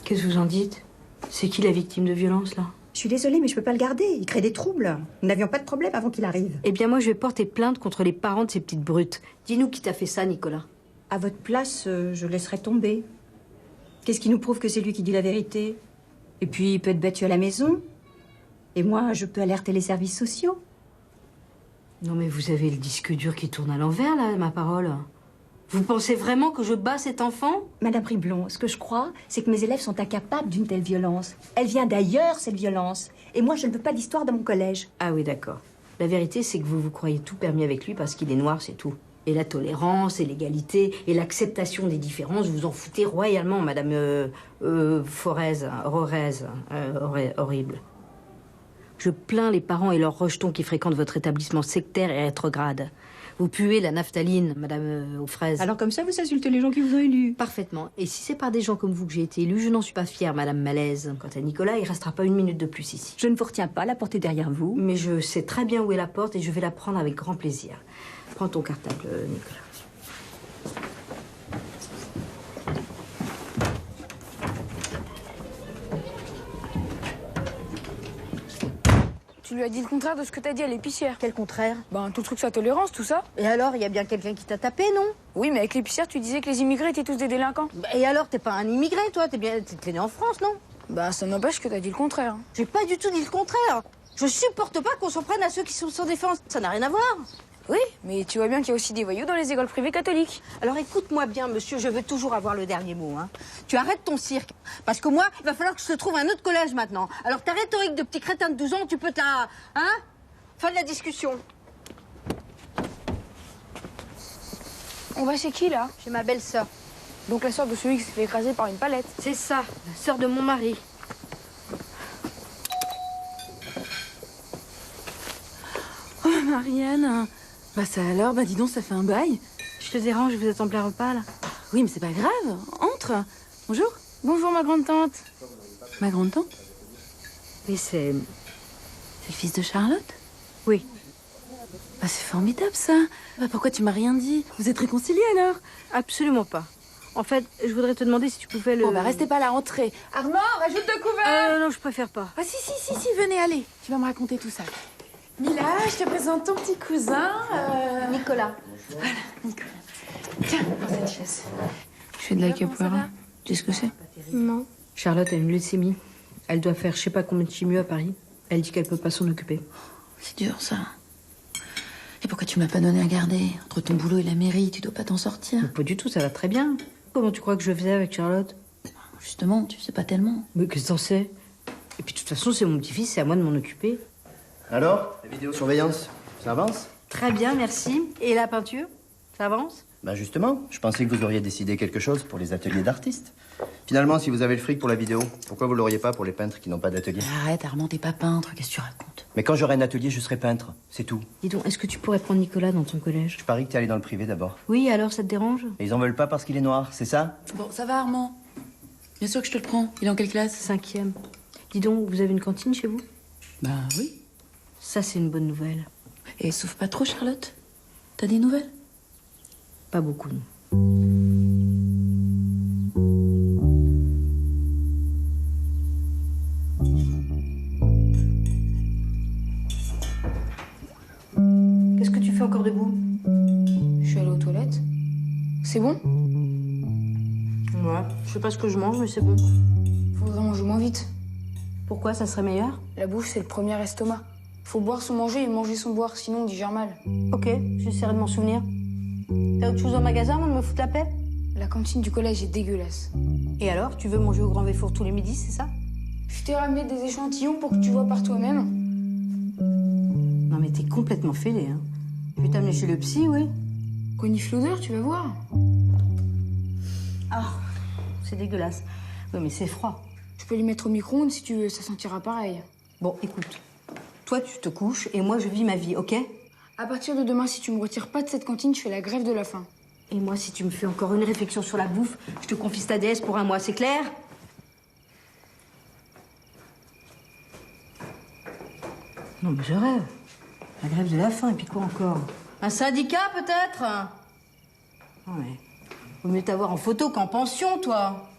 Qu'est-ce que vous en dites? C'est qui la victime de violence, là? Je suis désolée, mais je peux pas le garder. Il crée des troubles. Nous n'avions pas de problème avant qu'il arrive. Eh bien, moi, je vais porter plainte contre les parents de ces petites brutes. Dis-nous qui t'a fait ça, Nicolas. À votre place, je laisserai tomber. Qu'est-ce qui nous prouve que c'est lui qui dit la vérité? Et puis, il peut être battu à la maison. Et moi, je peux alerter les services sociaux. Non, mais vous avez le disque dur qui tourne à l'envers, là, ma parole. Vous pensez vraiment que je bats cet enfant? Madame Riblon, ce que je crois, c'est que mes élèves sont incapables d'une telle violence. Elle vient d'ailleurs, cette violence. Et moi, je ne veux pas d'histoire dans mon collège. Ah oui, d'accord. La vérité, c'est que vous vous croyez tout permis avec lui parce qu'il est noir, c'est tout. Et la tolérance, et l'égalité, et l'acceptation des différences, vous en foutez royalement, Madame horrible. Je plains les parents et leurs rejetons qui fréquentent votre établissement sectaire et rétrograde. Vous puez la naphtaline, Madame aux fraises. Alors comme ça, vous insultez les gens qui vous ont élu. Parfaitement. Et si c'est par des gens comme vous que j'ai été élue, je n'en suis pas fière, Madame Malaise. Quant à Nicolas, il restera pas une minute de plus ici. Je ne vous retiens pas, la porte est derrière vous. Mais je sais très bien où est la porte et je vais la prendre avec grand plaisir. Prends ton cartable, Nicolas. Tu lui as dit le contraire de ce que t'as dit à l'épicière. Quel contraire? Tout le truc sur la tolérance, tout ça. Et alors, il y a bien quelqu'un qui t'a tapé, non? Oui, mais avec l'épicière, tu disais que les immigrés étaient tous des délinquants. Et alors, t'es pas un immigré, toi? T'es né en France, non? Ça n'empêche que t'as dit le contraire. J'ai pas du tout dit le contraire. Je supporte pas qu'on s'en prenne à ceux qui sont sans défense. Ça n'a rien à voir. Oui, mais tu vois bien qu'il y a aussi des voyous dans les écoles privées catholiques. Alors écoute-moi bien, monsieur, je veux toujours avoir le dernier mot. Hein. Tu arrêtes ton cirque. Parce que moi, il va falloir que je te trouve un autre collège maintenant. Alors ta rhétorique de petit crétin de 12 ans, tu peux te la... Hein? Fin de la discussion. On va chez qui, là? Chez ma belle-sœur. Donc la sœur de celui qui s'est fait écraser par une palette. C'est ça, la sœur de mon mari. Oh, Marianne. Ça alors, dis donc, ça fait un bail. Je te dérange, vous êtes en plein repas, là? Oui, mais c'est pas grave. Entre. Bonjour. Bonjour, ma grande-tante. Ma grande-tante? Oui, c'est... C'est le fils de Charlotte? Oui. C'est formidable, ça. Pourquoi tu m'as rien dit? Vous êtes réconciliés, alors? Absolument pas. En fait, je voudrais te demander si tu pouvais le... Bon, restez pas là, entrez. Armand, rajoute de couverts. Non, je préfère pas. Si, venez, allez. Tu vas me raconter tout ça. Mila, je te présente ton petit cousin, Nicolas. Voilà, Nicolas. Tiens, prends cette chaise. Je fais de la capoeira. Tu sais ce que c'est? Non. Charlotte a une leucémie. Elle doit faire je sais pas combien de chimio à Paris. Elle dit qu'elle peut pas s'en occuper. C'est dur, ça. Et pourquoi tu m'as pas donné à garder? Entre ton boulot et la mairie, tu dois pas t'en sortir. Mais pas du tout, ça va très bien. Comment tu crois que je faisais avec Charlotte? Justement, tu sais pas tellement. Mais qu'est-ce que t'en sais? Et puis de toute façon, c'est mon petit-fils, c'est à moi de m'en occuper. Alors, la vidéosurveillance, ça avance? Très bien, merci. Et la peinture? Ça avance? Justement, je pensais que vous auriez décidé quelque chose pour les ateliers d'artistes. Finalement, si vous avez le fric pour la vidéo, pourquoi vous l'auriez pas pour les peintres qui n'ont pas d'atelier? Arrête, Armand, t'es pas peintre, qu'est-ce que tu racontes? Mais quand j'aurai un atelier, je serai peintre, c'est tout. Dis donc, est-ce que tu pourrais prendre Nicolas dans ton collège? Je parie que t'es allé dans le privé d'abord. Oui, alors ça te dérange? Et ils en veulent pas parce qu'il est noir, c'est ça? Bon, ça va, Armand. Bien sûr que je te le prends. Il est en quelle classe? 5e. Dis donc, vous avez une cantine chez vous? Oui. Ça, c'est une bonne nouvelle. Et souffre pas trop, Charlotte? T'as des nouvelles? Pas beaucoup, non. Qu'est-ce que tu fais encore debout? Je suis allée aux toilettes. C'est bon? Ouais, je sais pas ce que je mange, mais c'est bon. Faudrait manger moins vite. Pourquoi? Ça serait meilleur? La bouche, c'est le premier estomac. Faut boire sans manger et manger sans boire, sinon on digère mal. Ok, j'essaierai de m'en souvenir. T'as autre chose au magasin avant de me foutre la paix? La cantine du collège est dégueulasse. Et alors, tu veux manger au Grand Véfour tous les midis, c'est ça? Je t'ai ramené des échantillons pour que tu vois par toi-même. Non mais t'es complètement fêlé, hein. Je vais t'amener chez le psy, oui. Conifle l'odeur, tu vas voir. Ah, c'est dégueulasse. Oui, mais c'est froid. Je peux les mettre au micro-ondes si tu veux, ça sentira pareil. Bon, écoute. Toi, tu te couches et moi, je vis ma vie, ok? À partir de demain, si tu me retires pas de cette cantine, je fais la grève de la faim. Et moi, si tu me fais encore une réflexion sur la bouffe, je te confie ta déesse pour un mois, c'est clair? Non, mais je rêve. La grève de la faim, et puis quoi encore? Un syndicat, peut-être? Non, mais... Vaut mieux t'avoir en photo qu'en pension, toi.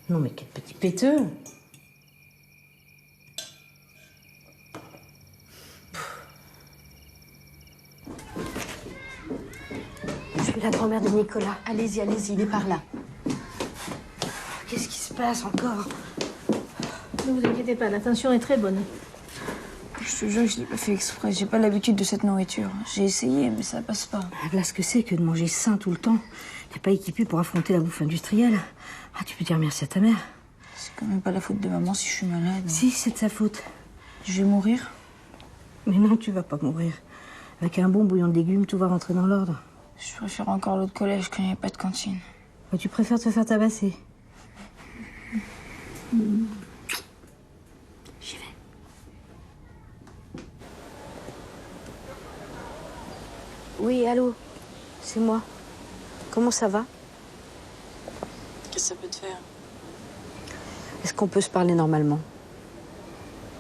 Non, mais quel petit péteux. Je suis la grand-mère de Nicolas. Allez-y, allez-y, il est par là. Qu'est-ce qui se passe encore? Ne vous inquiétez pas, la tension est très bonne. Je te jure que je l'ai pas fait exprès. J'ai pas l'habitude de cette nourriture. J'ai essayé, mais ça passe pas. Voilà ce que c'est que de manger sain tout le temps. T'es pas équipé pour affronter la bouffe industrielle. Ah, tu peux dire merci à ta mère. C'est quand même pas la faute de maman si je suis malade. Si, c'est de sa faute. Je vais mourir. Mais non, tu vas pas mourir. Avec un bon bouillon de légumes, tout va rentrer dans l'ordre. Je préfère encore l'autre collège quand il n'y a pas de cantine. Bah, tu préfères te faire tabasser. J'y vais. Oui, allô? C'est moi. Comment ça va? Qu'est-ce que ça peut te faire? Est-ce qu'on peut se parler normalement?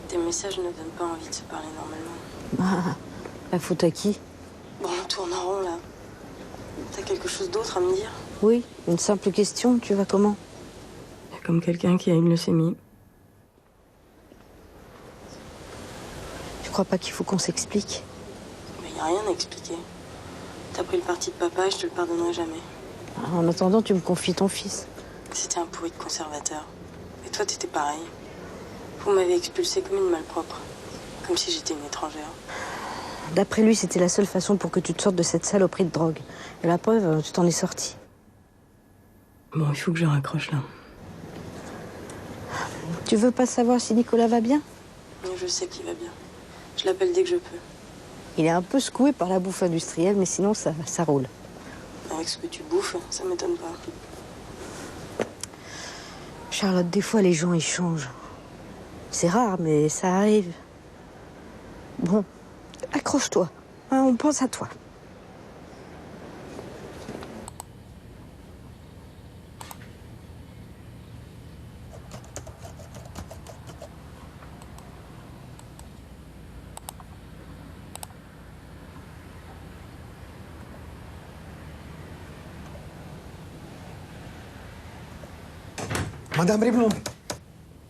Tes messages ne donnent pas envie de se parler normalement. Ah, la faute à qui? Bon, on tourne en rond, là. T'as quelque chose d'autre à me dire? Oui, une simple question. Tu vas comment? Comme quelqu'un qui a une leucémie. Tu crois pas qu'il faut qu'on s'explique? Mais y a rien à expliquer. T'as pris le parti de papa et je te le pardonnerai jamais. En attendant, tu me confies ton fils. C'était un pourri de conservateur. Et toi, t'étais pareil. Vous m'avez expulsée comme une malpropre. Comme si j'étais une étrangère. D'après lui, c'était la seule façon pour que tu te sortes de cette saloperie de drogue. Et la preuve, tu t'en es sorti. Bon, il faut que je raccroche là. Tu veux pas savoir si Nicolas va bien? Je sais qu'il va bien. Je l'appelle dès que je peux. Il est un peu secoué par la bouffe industrielle, mais sinon, ça roule. Avec ce que tu bouffes, ça m'étonne pas. Charlotte, des fois, les gens, ils changent. C'est rare, mais ça arrive. Bon, accroche-toi. Hein, on pense à toi. Madame Riblon,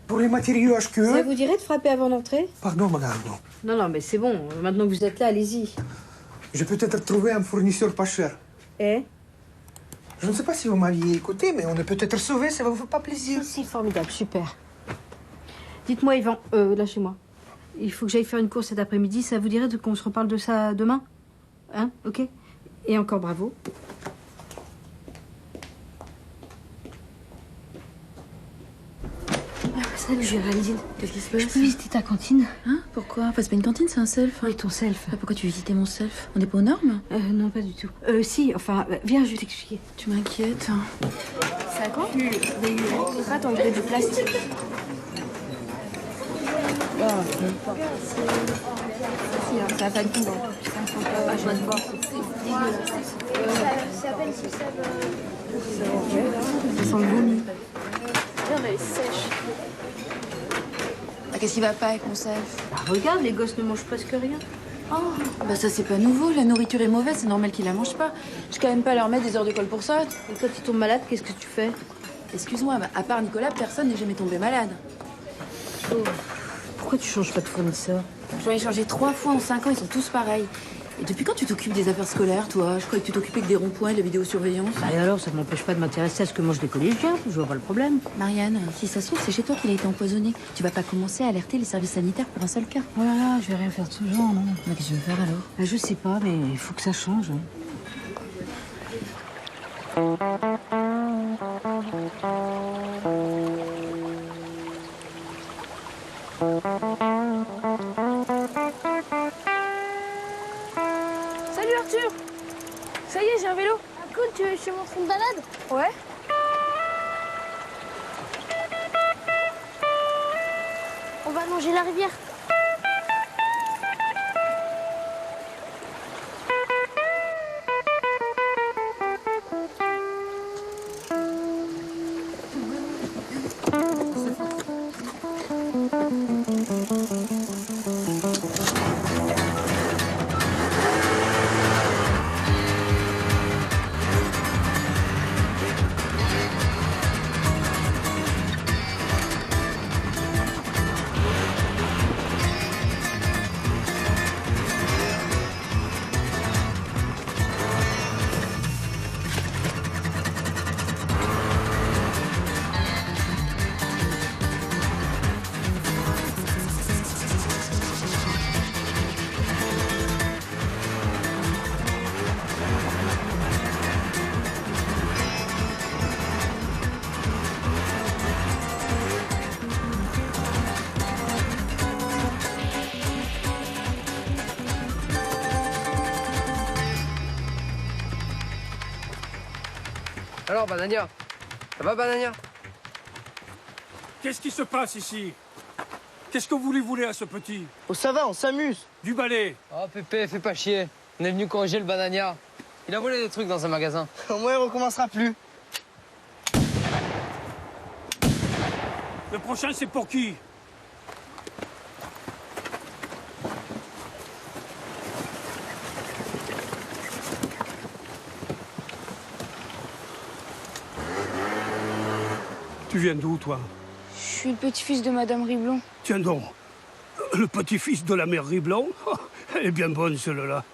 pour les matériaux HQE... Ça vous dirait de frapper avant d'entrer? Pardon, madame. Non, mais c'est bon. Maintenant que vous êtes là, allez-y. J'ai peut-être trouvé un fournisseur pas cher. Eh? Je ne sais pas si vous m'aviez écouté, mais on est peut-être sauvés, ça vous fait pas plaisir? Si, formidable, super. Dites-moi, Yvan, lâchez-moi. Il faut que j'aille faire une course cet après-midi. Ça vous dirait qu'on se reparle de ça demain? Hein? Ok? Et encore bravo. Salut Géraldine. Qu'est-ce qui se passe? Je peux visiter ta cantine? Hein? Pourquoi? Enfin, c'est pas une cantine, c'est un self. Oui, ton self. Pourquoi tu visitais mon self? On n'est pas aux normes? Non, pas du tout. Si, enfin, viens, je vais t'expliquer. Tu m'inquiètes. Ça a quoi? Il y a eu une rate en grès de plastique. Ça va pas du tout. Je vais te voir. C'est à peine si ça Ça sent le vomi. Viens, elle est sèche. Qu'est-ce qui va pas avec mon self? Bah, regarde, les gosses ne mangent presque rien. Oh, bah ça c'est pas nouveau, la nourriture est mauvaise, c'est normal qu'ils la mangent pas. Je vais quand même pas leur mettre des heures de colle pour ça. Et quand ils tombent malades, qu'est-ce que tu fais? Excuse-moi, à part Nicolas, personne n'est jamais tombé malade. Oh. Pourquoi tu changes pas de fournisseur? J'en ai changé 3 fois en 5 ans, ils sont tous pareils. Et depuis quand tu t'occupes des affaires scolaires, toi? Je croyais que tu t'occupais que des ronds-points et de la vidéosurveillance. Bah et alors, ça m'empêche pas de m'intéresser à ce que mangent les collégiens, je vois pas le problème. Marianne, si ça se trouve, c'est chez toi qu'il a été empoisonné. Tu vas pas commencer à alerter les services sanitaires pour un seul cas. Oh là là, je vais rien faire de ce genre, non. Mais qu'est-ce que tu veux faire alors? Bah, je sais pas, mais il faut que ça change. Salut Arthur. Ça y est, j'ai un vélo. Ah cool, tu veux que je te montre une balade? Ouais. On va longer la rivière. Alors, Banania? Ça va, Banania? Qu'est-ce qui se passe ici? Qu'est-ce que vous lui voulez à ce petit? Oh, ça va, on s'amuse. Du balai. Oh, Pépé, fais pas chier. On est venu corriger le Banania. Il a volé des trucs dans un magasin. Au moins, il recommencera plus. Le prochain, c'est pour qui? Tu viens d'où, toi? Je suis le petit-fils de Madame Riblon. Tiens donc, le petit-fils de la mère Riblon. Elle est bien bonne, celle-là.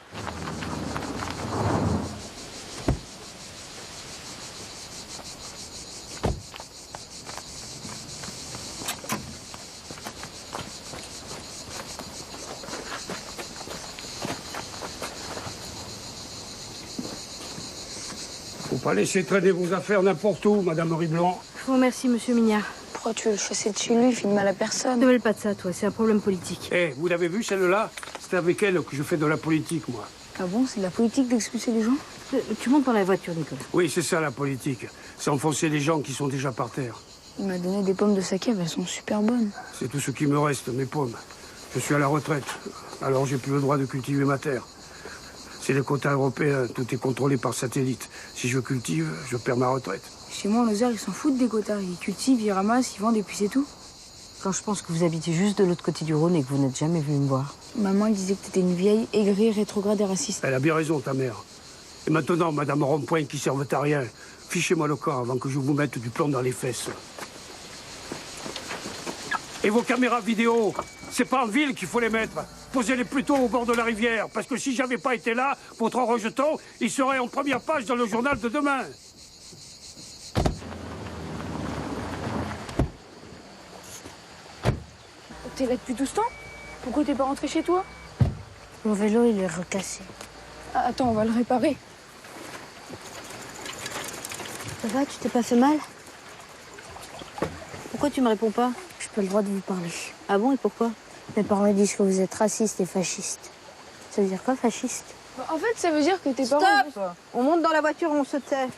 Faut pas laisser traîner vos affaires n'importe où, Madame Riblon. Je vous remercie, monsieur Mignard. Pourquoi tu veux le chasser de chez lui? Il fait de mal à personne. Ne mêle pas de ça, toi, c'est un problème politique. Eh, vous l'avez vu, celle-là? C'est avec elle que je fais de la politique, moi. Ah bon, c'est de la politique d'expulser les gens? Tu montes dans la voiture, Nicolas. Oui, c'est ça, la politique. C'est enfoncer les gens qui sont déjà par terre. Il m'a donné des pommes de sa cave, elles sont super bonnes. C'est tout ce qui me reste, mes pommes. Je suis à la retraite, alors j'ai plus le droit de cultiver ma terre. C'est les quotas européens, tout est contrôlé par satellite. Si je cultive, je perds ma retraite. Chez moi, en Lozère, ils s'en foutent des quotas. Ils cultivent, ils ramassent, ils vendent et puis c'est tout. Quand je pense que vous habitez juste de l'autre côté du Rhône et que vous n'êtes jamais venu me voir. Maman, elle disait que t'étais une vieille, aigrie, rétrograde et raciste. Elle a bien raison, ta mère. Et maintenant, Madame Rond-Point qui servent à rien, fichez-moi le corps avant que je vous mette du plomb dans les fesses. Et vos caméras vidéo, c'est pas en ville qu'il faut les mettre. Posez-les plutôt au bord de la rivière, parce que si j'avais pas été là, votre rejeton, il serait en première page dans le journal de demain. T'es là depuis tout ce temps? Pourquoi t'es pas rentré chez toi? Mon vélo, il est recassé. Ah, attends, on va le réparer. Ça va, tu t'es pas fait mal? Pourquoi tu me réponds pas? J'ai pas le droit de vous parler. Ah bon, et pourquoi? Mes parents ils disent que vous êtes raciste et fasciste. Ça veut dire quoi, fasciste? En fait, ça veut dire que tes parents... Stop! On monte dans la voiture, on se tait.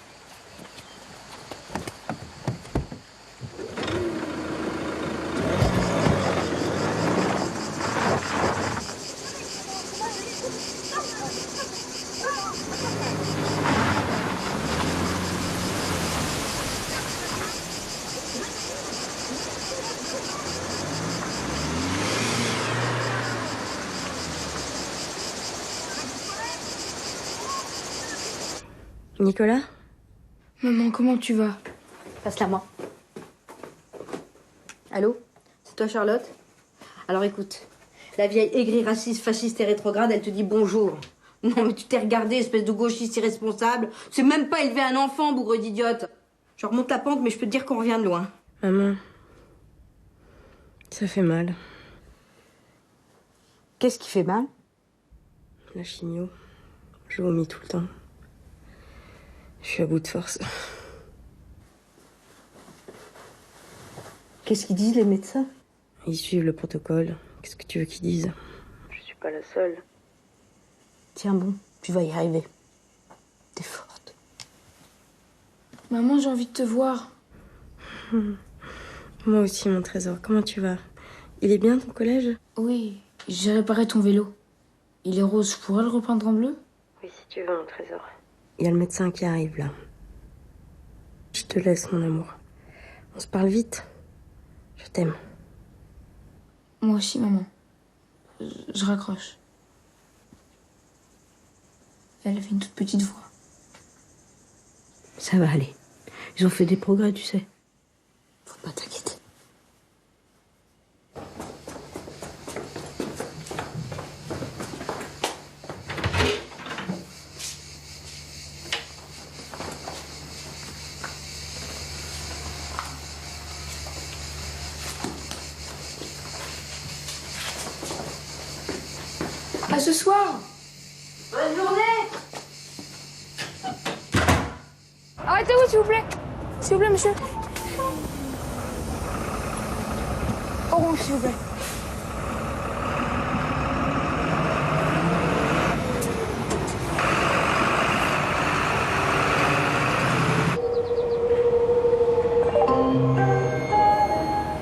Nicolas? Maman, comment tu vas? Passe-la moi. Allô? C'est toi, Charlotte? Alors écoute, la vieille aigrie raciste, fasciste et rétrograde, elle te dit bonjour. Non mais tu t'es regardé, espèce de gauchiste irresponsable. C'est même pas élever un enfant, bougre d'idiote. Je remonte la pente, mais je peux te dire qu'on revient de loin. Maman, ça fait mal. Qu'est-ce qui fait mal? La chimio. Je vomis tout le temps. Je suis à bout de force. Qu'est-ce qu'ils disent les médecins? Ils suivent le protocole. Qu'est-ce que tu veux qu'ils disent? Je suis pas la seule. Tiens bon, tu vas y arriver. T'es forte. Maman, j'ai envie de te voir. Moi aussi, mon trésor. Comment tu vas? Il est bien ton collège? Oui, j'ai réparé ton vélo. Il est rose, je pourrais le repeindre en bleu? Oui, si tu veux, mon trésor. Il y a le médecin qui arrive, là. Je te laisse, mon amour. On se parle vite. Je t'aime. Moi aussi, maman. Je raccroche. Elle avait une toute petite voix. Ça va aller. Ils ont fait des progrès, tu sais. Faut pas t'inquiéter. À ce soir! Bonne journée! Arrêtez-vous, s'il vous plaît! S'il vous plaît, monsieur. Orange, s'il vous plaît.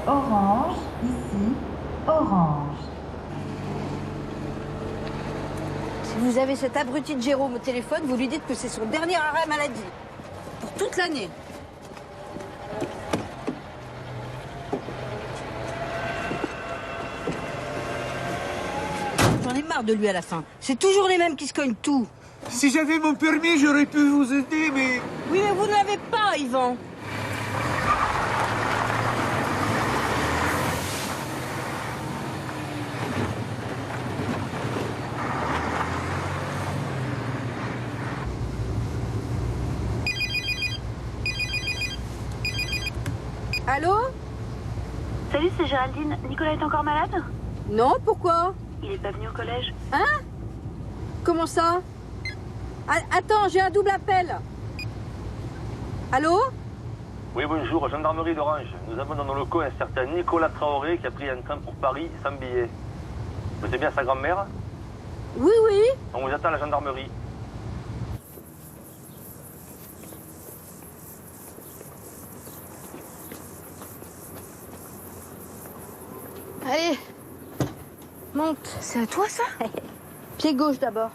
Orange, ici, orange. Si vous avez cet abruti de Jérôme au téléphone, vous lui dites que c'est son dernier arrêt maladie. Pour toute l'année. J'en ai marre de lui à la fin. C'est toujours les mêmes qui se cognent tout. Si j'avais mon permis, j'aurais pu vous aider, mais... Oui, mais vous ne l'avez pas, Yvan. Allô? Salut, c'est Géraldine. Nicolas est encore malade? Non, pourquoi? Il est pas venu au collège. Hein? Comment ça? Attends, j'ai un double appel. Allô? Oui, bonjour, gendarmerie d'Orange. Nous avons dans nos locaux un certain Nicolas Traoré qui a pris un train pour Paris sans billet. Vous êtes bien sa grand-mère? Oui, oui. On vous attend à la gendarmerie. Allez, monte. C'est à toi, ça? Pied gauche d'abord.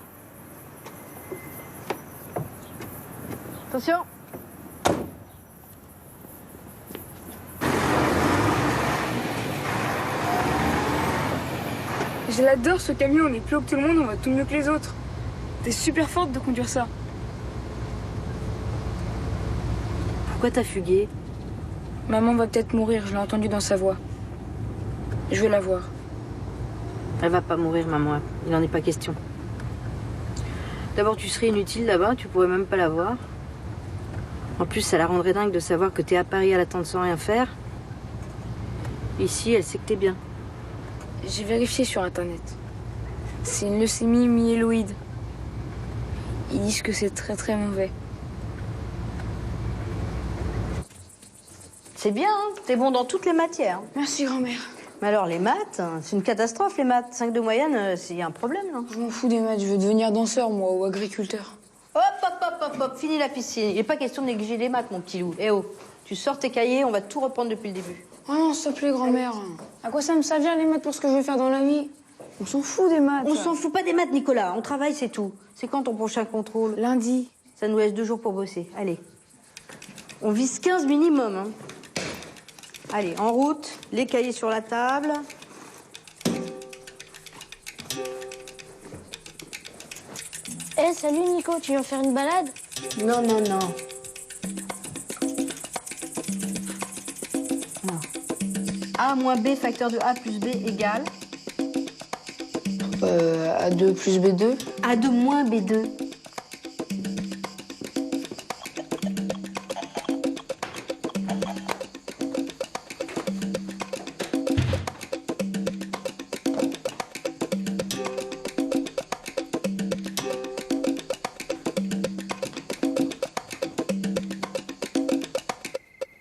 Attention. Je l'adore, ce camion. On est plus haut que tout le monde, on va tout mieux que les autres. T'es super forte de conduire ça. Pourquoi t'as fugué? Maman va peut-être mourir, je l'ai entendu dans sa voix. Je veux la voir. Elle va pas mourir, maman. Il n'en est pas question. D'abord, tu serais inutile là-bas, tu pourrais même pas la voir. En plus, ça la rendrait dingue de savoir que t'es à Paris à l'attendre sans rien faire. Ici, elle sait que t'es bien. J'ai vérifié sur Internet. C'est une leucémie myéloïde. Ils disent que c'est très très mauvais. C'est bien, hein? T'es bon dans toutes les matières. Merci, grand-mère. Mais alors, les maths, c'est une catastrophe, les maths. 5 de moyenne, c'est un problème, non? Je m'en fous des maths, je veux devenir danseur, moi, ou agriculteur. Hop, hop, hop, hop, hop, fini la piscine. Il n'est pas question de négliger les maths, mon petit loup. Eh oh, tu sors tes cahiers, on va tout reprendre depuis le début. Oh non, s'il te plaît, grand-mère. À quoi ça me servir, les maths, pour ce que je vais faire dans la vie? On s'en fout des maths. On s'en fout pas des maths, Nicolas. On travaille, c'est tout. C'est quand ton prochain contrôle? Lundi. Ça nous laisse 2 jours pour bosser. Allez. On vise 15 minimum, hein. Allez, en route, les cahiers sur la table. Eh, salut Nico, tu viens faire une balade? Non, non, non. Non. A moins B facteur de A plus B égale A2 plus B2. A2 moins B2.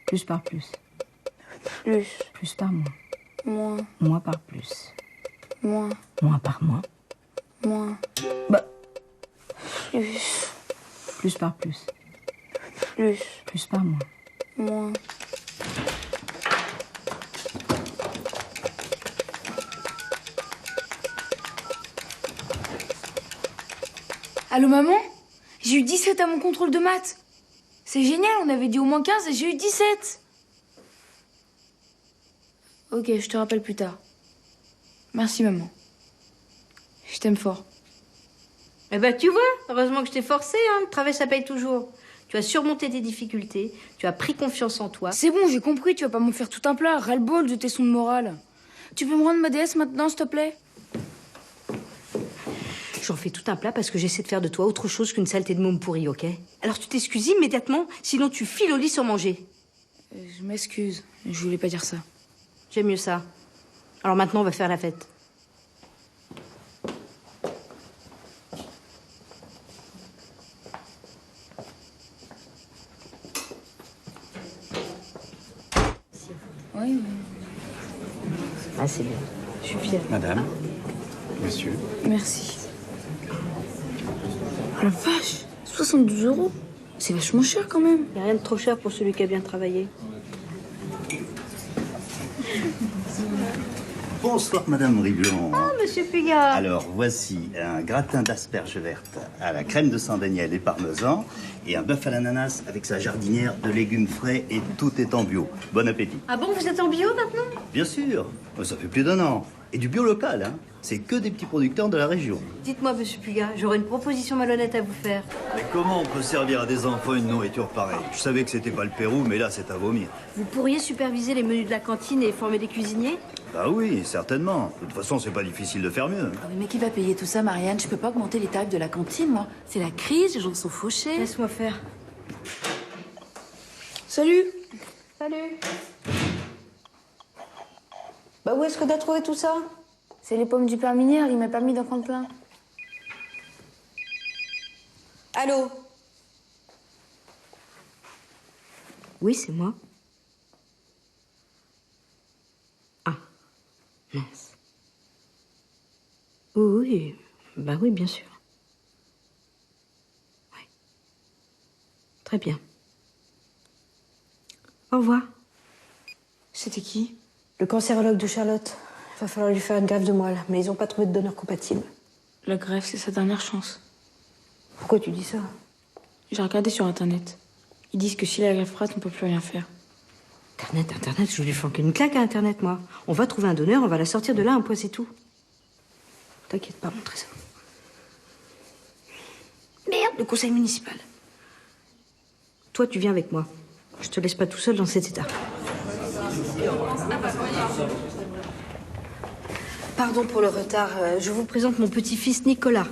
Plus par plus. Plus. Plus par moins. Moins. Moins par plus. Moins. Moins par moins. Moins. Bah. Plus. Plus par plus. Plus. Plus par moins. Moins. Allô, maman? J'ai eu 17 à mon contrôle de maths. C'est génial, on avait dit au moins 15 et j'ai eu 17. Ok, je te rappelle plus tard. Merci, maman. Je t'aime fort. Eh ben, tu vois, heureusement que je t'ai forcé, hein. Le travail, ça paye toujours. Tu as surmonté tes difficultés, tu as pris confiance en toi. C'est bon, j'ai compris, tu vas pas m'en faire tout un plat. Ras-le-bol de tes sons de morale. Tu peux me rendre ma déesse maintenant, s'il te plaît? J'en fais tout un plat parce que j'essaie de faire de toi autre chose qu'une saleté de môme pourri, ok? Alors tu t'excuses immédiatement, sinon tu files au lit sans manger. Je m'excuse, je voulais pas dire ça. J'aime mieux ça. Alors maintenant, on va faire la fête. Oui. Ah, c'est bien. Je suis fière. Madame, monsieur. Merci. Oh la vache, 72 €. C'est vachement cher quand même. Y a rien de trop cher pour celui qui a bien travaillé. Bonsoir, Madame Riblon. Ah, Monsieur Pugard. Alors, voici un gratin d'asperges vertes à la crème de Saint-Daniel et parmesan et un bœuf à l'ananas avec sa jardinière de légumes frais et tout est en bio. Bon appétit. Ah bon, vous êtes en bio maintenant? Bien sûr, ça fait plus d'1 an. Et du bio local, hein. C'est que des petits producteurs de la région. Dites-moi, Monsieur Pugard, j'aurais une proposition malhonnête à vous faire. Mais comment on peut servir à des enfants une nourriture pareille? Je savais que c'était pas le Pérou, mais là, c'est à vomir. Vous pourriez superviser les menus de la cantine et former des cuisiniers? Bah oui, certainement. De toute façon, c'est pas difficile de faire mieux. Ah oui, mais qui va payer tout ça, Marianne? Je peux pas augmenter les tarifs de la cantine, moi. C'est la crise, les gens sont fauchés. Laisse-moi faire. Salut. Salut. Bah où est-ce que t'as trouvé tout ça? C'est les pommes du père Minière, il m'a permis d'en prendre plein. Allô? Oui, c'est moi. Ah, mince. Oui, bah oui, bien sûr. Oui. Très bien. Au revoir. C'était qui? Le cancérologue de Charlotte. Il va falloir lui faire une greffe de moelle, mais ils n'ont pas trouvé de donneur compatible. La greffe, c'est sa dernière chance. Pourquoi tu dis ça? J'ai regardé sur Internet. Ils disent que si la greffe rate, on peut plus rien faire. Internet, je vais lui flanquer une claque à Internet, moi. On va trouver un donneur, on va la sortir de là, un point, c'est tout. T'inquiète pas, mon trésor. Merde, le conseil municipal. Toi, tu viens avec moi. Je te laisse pas tout seul dans cet état. Pardon pour le retard. Je vous présente mon petit-fils Nicolas.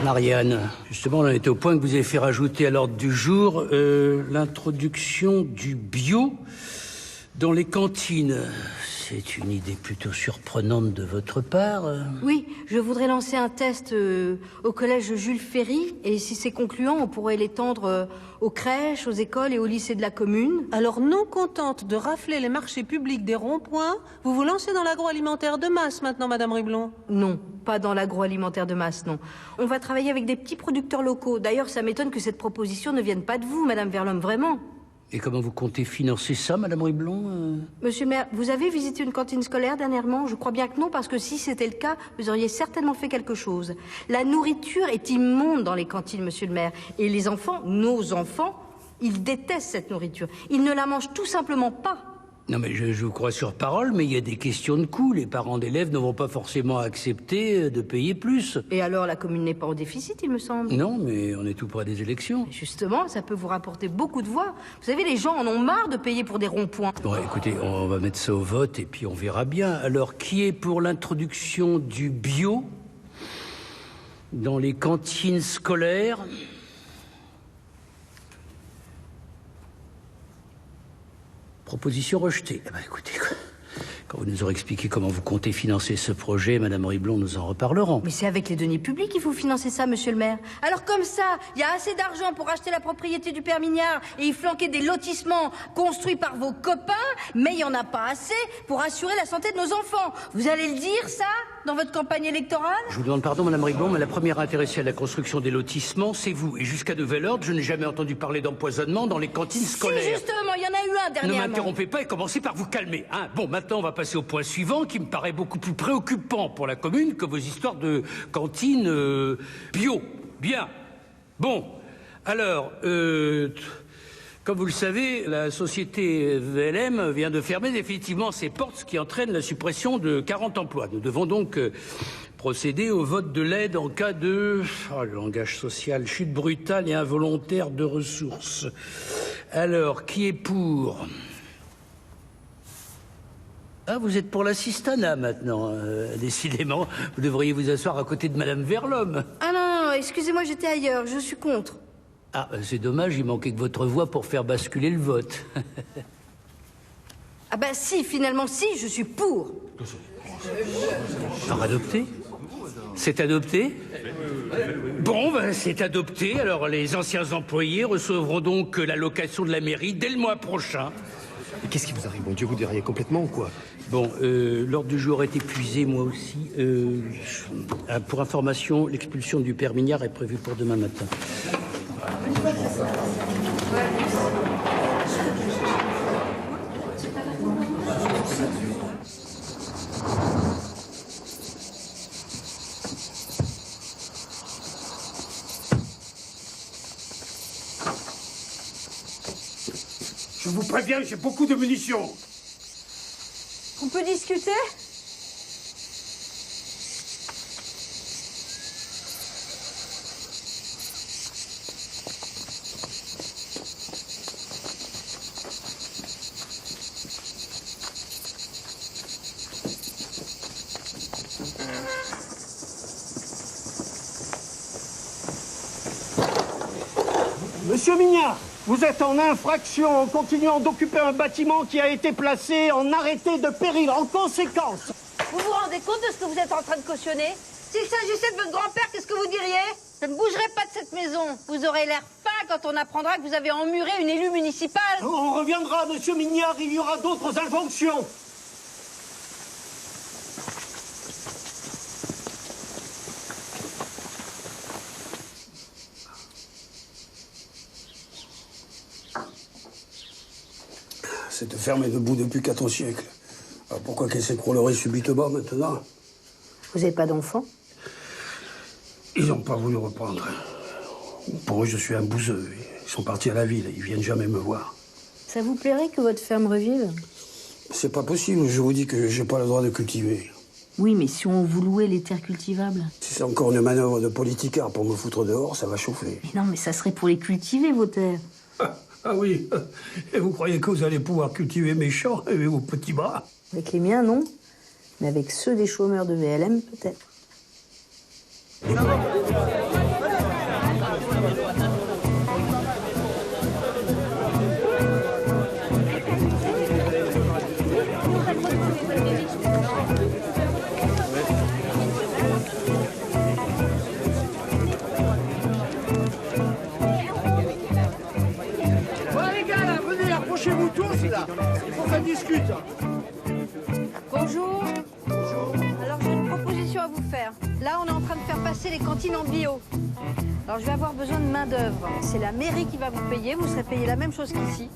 Marianne, justement, on en était au point que vous avez fait rajouter à l'ordre du jour l'introduction du bio dans les cantines. C'est une idée plutôt surprenante de votre part. Oui, je voudrais lancer un test au collège Jules Ferry. Et si c'est concluant, on pourrait l'étendre aux crèches, aux écoles et aux lycées de la commune. Alors, non contente de rafler les marchés publics des ronds-points, vous vous lancez dans l'agroalimentaire de masse maintenant, Madame Riblon? Non, pas dans l'agroalimentaire de masse, non. On va travailler avec des petits producteurs locaux. D'ailleurs, ça m'étonne que cette proposition ne vienne pas de vous, Madame Verlhomme, vraiment. Et comment vous comptez financer ça, Madame Riblon Monsieur le maire, vous avez visité une cantine scolaire dernièrement? Je crois bien que non, parce que si c'était le cas, vous auriez certainement fait quelque chose. La nourriture est immonde dans les cantines, monsieur le maire. Et les enfants, nos enfants, ils détestent cette nourriture. Ils ne la mangent tout simplement pas. Non mais je vous crois sur parole, mais il y a des questions de coût. Les parents d'élèves ne vont pas forcément accepter de payer plus. Et alors, la commune n'est pas au déficit, il me semble. Non, mais on est tout près des élections. Justement, ça peut vous rapporter beaucoup de voix. Vous savez, les gens en ont marre de payer pour des ronds-points. Bon, écoutez, on va mettre ça au vote et puis on verra bien. Alors, qui est pour l'introduction du bio dans les cantines scolaires? Proposition rejetée. Eh ben, écoutez, quand vous nous aurez expliqué comment vous comptez financer ce projet, Madame Riblon, nous en reparlerons. Mais c'est avec les deniers publics qu'il faut financer ça, monsieur le maire. Alors comme ça, il y a assez d'argent pour acheter la propriété du Père Mignard et y flanquer des lotissements construits par vos copains, mais il n'y en a pas assez pour assurer la santé de nos enfants. Vous allez le dire, ça, dans votre campagne électorale? Je vous demande pardon, Madame Riblon, mais la première intéressée à la construction des lotissements, c'est vous. Et jusqu'à nouvel ordre, je n'ai jamais entendu parler d'empoisonnement dans les cantines scolaires. Si, justement, il y en a eu un dernièrement. Ne m'interrompez pas et commencez par vous calmer. Hein. Bon, maintenant, on va passer au point suivant, qui me paraît beaucoup plus préoccupant pour la commune que vos histoires de cantines bio. Bien. Bon. Alors, comme vous le savez, la société VLM vient de fermer définitivement ses portes, ce qui entraîne la suppression de 40 emplois. Nous devons donc procéder au vote de l'aide en cas de le langage social, chute brutale et involontaire de ressources. Alors, qui est pour? Ah, vous êtes pour l'assistanat maintenant, décidément. Vous devriez vous asseoir à côté de Madame Verlhomme. Ah non, excusez-moi, j'étais ailleurs, je suis contre. Ah, c'est dommage, il manquait que votre voix pour faire basculer le vote. Ah ben si, finalement, si, je suis pour. Alors adopté? C'est adopté? Bon, ben c'est adopté. Alors les anciens employés recevront donc l'allocation de la mairie dès le mois prochain. Mais qu'est-ce qui vous arrive, mon Dieu, vous déraillez complètement ou quoi? Bon, l'ordre du jour est épuisé, moi aussi. Pour information, l'expulsion du Père Mignard est prévue pour demain matin. Je vous préviens, j'ai beaucoup de munitions. On peut discuter? Monsieur Mignard, vous êtes en infraction en continuant d'occuper un bâtiment qui a été placé en arrêté de péril. En conséquence... Vous vous rendez compte de ce que vous êtes en train de cautionner? S'il s'agissait de votre grand-père, qu'est-ce que vous diriez? Je ne bougerai pas de cette maison. Vous aurez l'air fin quand on apprendra que vous avez emmuré une élue municipale. On reviendra, monsieur Mignard, il y aura d'autres injonctions. C'était fermé debout depuis 4 siècles. Alors pourquoi qu'elle s'écroulerait subitement maintenant? Vous n'avez pas d'enfant? Ils n'ont pas voulu reprendre. Pour eux, je suis un bouseux. Ils sont partis à la ville, ils viennent jamais me voir. Ça vous plairait que votre ferme revive? C'est pas possible, je vous dis que j'ai pas le droit de cultiver. Oui, mais si on vous louait les terres cultivables? Si c'est encore une manœuvre de politicard pour me foutre dehors, ça va chauffer. Mais non, mais ça serait pour les cultiver, vos terres. Ah oui. Et vous croyez que vous allez pouvoir cultiver mes champs avec vos petits bras? Avec les miens, non. Mais avec ceux des chômeurs de VLM, peut-être. Approchez-vous tous, là. Il faut qu'on discute. Bonjour. Bonjour. Alors, j'ai une proposition à vous faire. Là, on est en train de faire passer les cantines en bio. Alors, je vais avoir besoin de main-d'œuvre. C'est la mairie qui va vous payer. Vous serez payé la même chose qu'ici.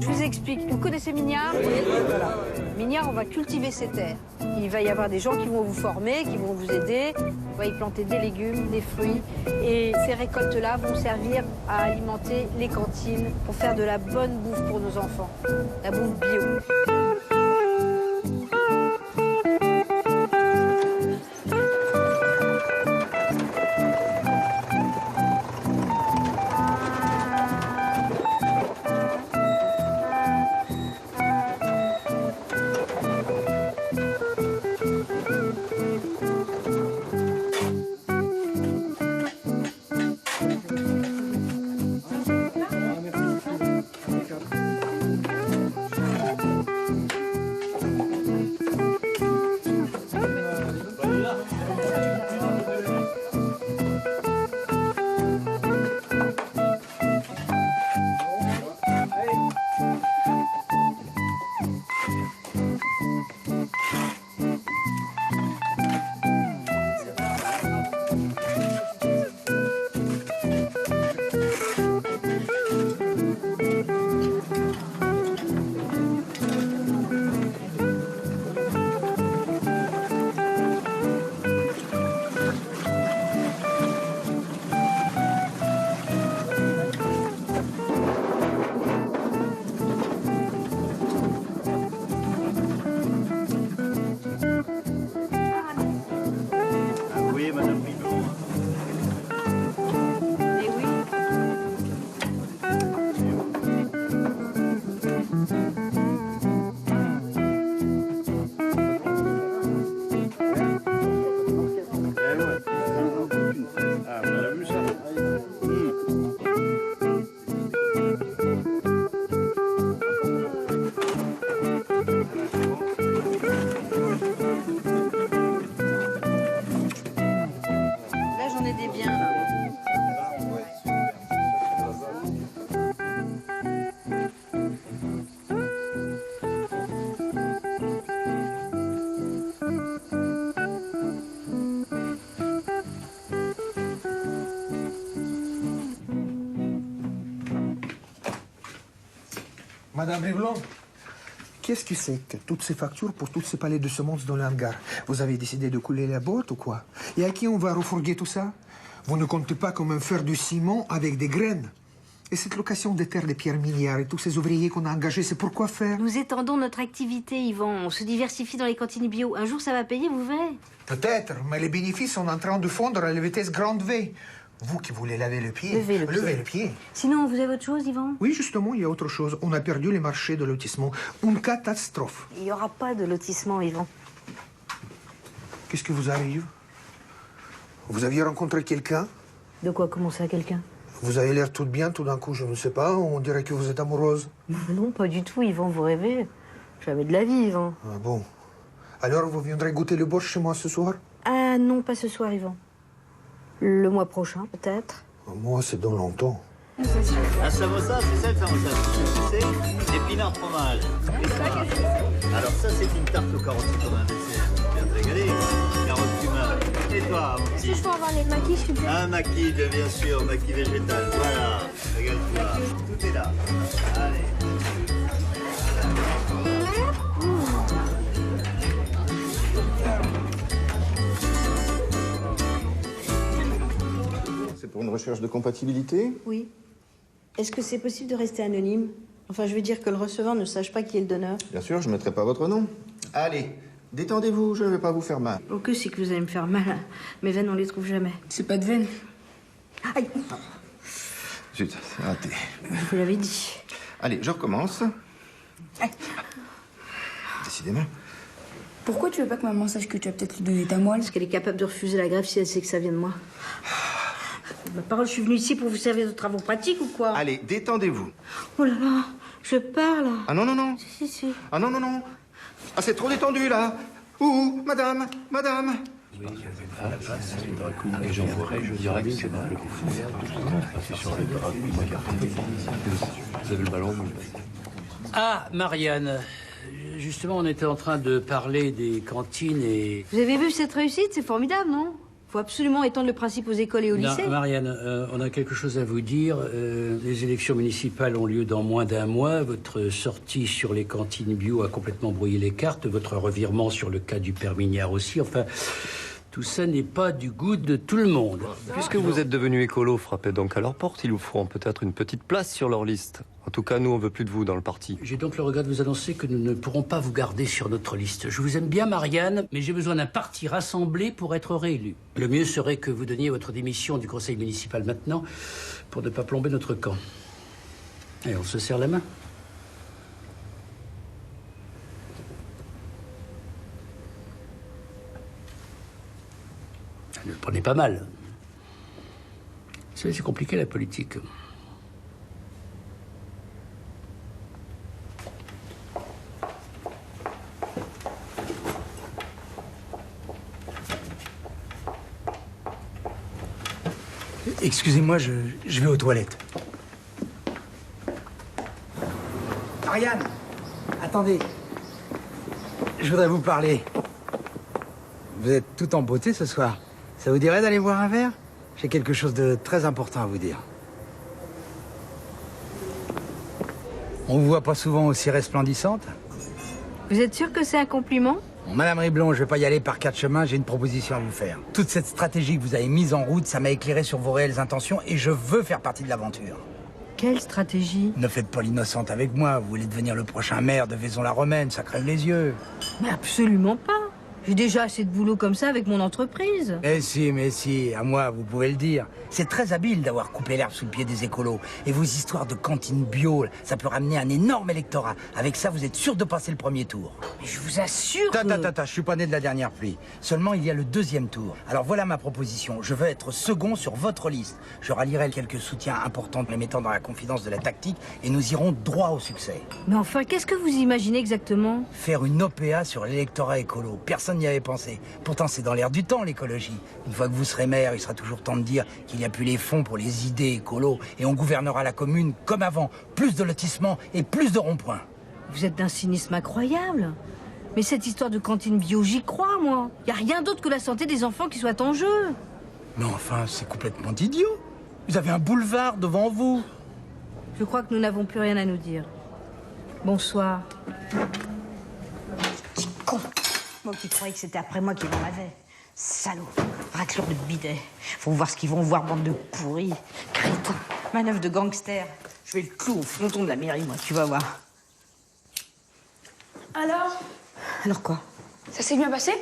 Je vous explique. Vous connaissez Mignard? Oui. Voilà. Mignard, on va cultiver ses terres. Il va y avoir des gens qui vont vous former, qui vont vous aider. On va y planter des légumes, des fruits. Et ces récoltes-là vont servir à alimenter les cantines pour faire de la bonne bouffe pour nos enfants. La bouffe bio. Madame Riblon, qu'est-ce que c'est que toutes ces factures pour tous ces palais de semences dans le hangar? Vous avez décidé de couler la boîte ou quoi? Et à qui on va refourguer tout ça? Vous ne comptez pas quand même faire du ciment avec des graines? Et cette location des terres des pierres minières et tous ces ouvriers qu'on a engagés, c'est pour quoi faire? Nous étendons notre activité, Yvan. On se diversifie dans les cantines bio. Un jour, ça va payer, vous verrez. Peut-être, mais les bénéfices sont en train de fondre à la vitesse grande V. Vous qui voulez laver le pied, levez le pied. Sinon, vous avez autre chose, Yvan? Oui, justement, il y a autre chose. On a perdu les marchés de lotissement. Une catastrophe. Il n'y aura pas de lotissement, Yvan. Qu'est-ce qui vous arrive? Vous aviez rencontré quelqu'un? De quoi? Comment ça, quelqu'un? Vous avez l'air toute bien, tout d'un coup, je ne sais pas. On dirait que vous êtes amoureuse. Non, pas du tout, Yvan, vous rêvez. Jamais de la vie, Yvan. Ah bon. Alors, vous viendrez goûter le borsch chez moi ce soir? Ah non, pas ce soir, Yvan. Le mois prochain, peut-être. Moi, c'est dans longtemps. Un samosa, c'est ça le samosa? Tu sais, épinards fromage. Et toi? Alors ça, c'est une tarte aux carottes comme un dessert. Tu viens te régaler. Carottes cumin. Et toi, mon petit? Est-ce que je peux avoir les maquis, s'il vous plaît? Un maquis, bien sûr, maquis végétal. Voilà. Régale-toi. Tout est là. Allez. C'est pour une recherche de compatibilité? Oui. Est-ce que c'est possible de rester anonyme? Enfin, je veux dire que le receveur ne sache pas qui est le donneur. Bien sûr, je ne mettrai pas votre nom. Allez, détendez-vous, je ne vais pas vous faire mal. Oh, que c'est que vous allez me faire mal. Mes veines, on les trouve jamais. C'est pas de veine. Aïe! Zut, c'est raté. Vous l'avez dit. Allez, je recommence. Décidément. Pourquoi tu veux pas que maman sache que tu as peut-être lui donné ta moelle? Parce qu'elle est capable de refuser la greffe si elle sait que ça vient de moi. Ma parole, je suis venue ici pour vous servir de travaux pratiques ou quoi? Allez, détendez-vous. Oh là là, je pars là. Ah non, non, non. Si. Ah non, non, non. Ah, c'est trop détendu là. Ouh, madame, madame. Ah, Marianne. Justement, on était en train de parler des cantines et... Vous avez vu cette réussite? C'est formidable, non? faut absolument étendre le principe aux écoles et aux lycées. Non, Marianne, on a quelque chose à vous dire. Les élections municipales ont lieu dans moins d'un mois. Votre sortie sur les cantines bio a complètement brouillé les cartes. Votre revirement sur le cas du père Mignard aussi. Enfin, tout ça n'est pas du goût de tout le monde. Puisque vous êtes devenu écolo, frappez donc à leur porte. Ils vous feront peut-être une petite place sur leur liste. En tout cas, nous, on veut plus de vous dans le parti. J'ai donc le regret de vous annoncer que nous ne pourrons pas vous garder sur notre liste. Je vous aime bien, Marianne, mais j'ai besoin d'un parti rassemblé pour être réélu. Le mieux serait que vous donniez votre démission du conseil municipal maintenant pour ne pas plomber notre camp. Et on se serre la main. Ne le prenez pas mal. Vous savez, c'est compliqué la politique. Excusez-moi, je vais aux toilettes. Ariane, attendez. Je voudrais vous parler. Vous êtes tout en beauté ce soir. Ça vous dirait d'aller boire un verre? J'ai quelque chose de très important à vous dire. On vous voit pas souvent aussi resplendissante. Vous êtes sûr que c'est un compliment? Bon, Madame Riblon, je vais pas y aller par quatre chemins, j'ai une proposition à vous faire. Toute cette stratégie que vous avez mise en route, ça m'a éclairé sur vos réelles intentions et je veux faire partie de l'aventure. Quelle stratégie? Ne faites pas l'innocente avec moi, vous voulez devenir le prochain maire de Vaison-la-Romaine, ça crève les yeux. Mais absolument pas. J'ai déjà assez de boulot comme ça avec mon entreprise. Mais si, à moi, vous pouvez le dire. C'est très habile d'avoir coupé l'herbe sous le pied des écolos. Et vos histoires de cantine bio, ça peut ramener un énorme électorat. Avec ça, vous êtes sûr de passer le premier tour. Mais je vous assure je suis pas né de la dernière pluie. Seulement, il y a le deuxième tour. Alors voilà ma proposition. Je veux être second sur votre liste. Je rallierai quelques soutiens importants les mettant dans la confidence de la tactique et nous irons droit au succès. Mais enfin, qu'est-ce que vous imaginez exactement? Faire une OPA sur l'électorat écolo. Personne n'y avait pensé. Pourtant, c'est dans l'air du temps, l'écologie. Une fois que vous serez maire, il sera toujours temps de dire qu'il n'y a plus les fonds pour les idées écolo et on gouvernera la commune comme avant. Plus de lotissements et plus de ronds-points. Vous êtes d'un cynisme incroyable. Mais cette histoire de cantine bio, j'y crois, moi. Il n'y a rien d'autre que la santé des enfants qui soit en jeu. Mais enfin, c'est complètement idiot. Vous avez un boulevard devant vous. Je crois que nous n'avons plus rien à nous dire. Bonsoir. Petit con. Moi qui croyais que c'était après moi qui m'en avait. Salaud. Racleur de bidet. Faut voir ce qu'ils vont voir, bande de pourris. Crétin. Manœuvre de gangster. Je vais le clouer au fronton de la mairie, moi, tu vas voir. Alors? Alors quoi? Ça s'est bien passé?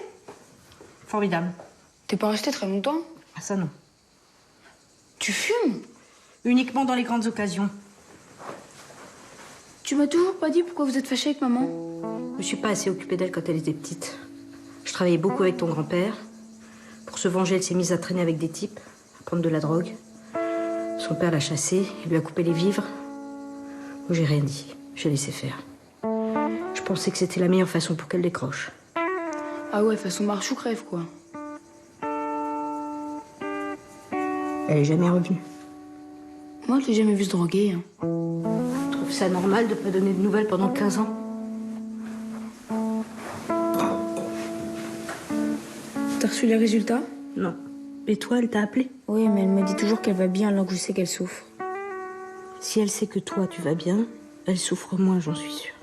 Formidable. T'es pas resté très longtemps? Ah ça non. Tu fumes? Uniquement dans les grandes occasions. Tu m'as toujours pas dit pourquoi vous êtes fâché avec maman? Je me suis pas assez occupée d'elle quand elle était petite. Je travaillais beaucoup avec ton grand-père. Pour se venger, elle s'est mise à traîner avec des types, à prendre de la drogue. Son père l'a chassée, il lui a coupé les vivres. Moi, j'ai rien dit. J'ai laissé faire. Je pensais que c'était la meilleure façon pour qu'elle décroche. Ah ouais, façon marche ou crève, quoi. Elle est jamais revenue. Moi, je l'ai jamais vue se droguer. Hein. Tu trouves ça normal de pas donner de nouvelles pendant 15 ans? T'as reçu les résultats? Non. Et toi, elle t'a appelé? Oui, mais elle me dit toujours qu'elle va bien alors que je sais qu'elle souffre. Si elle sait que toi, tu vas bien, elle souffre moins, j'en suis sûre.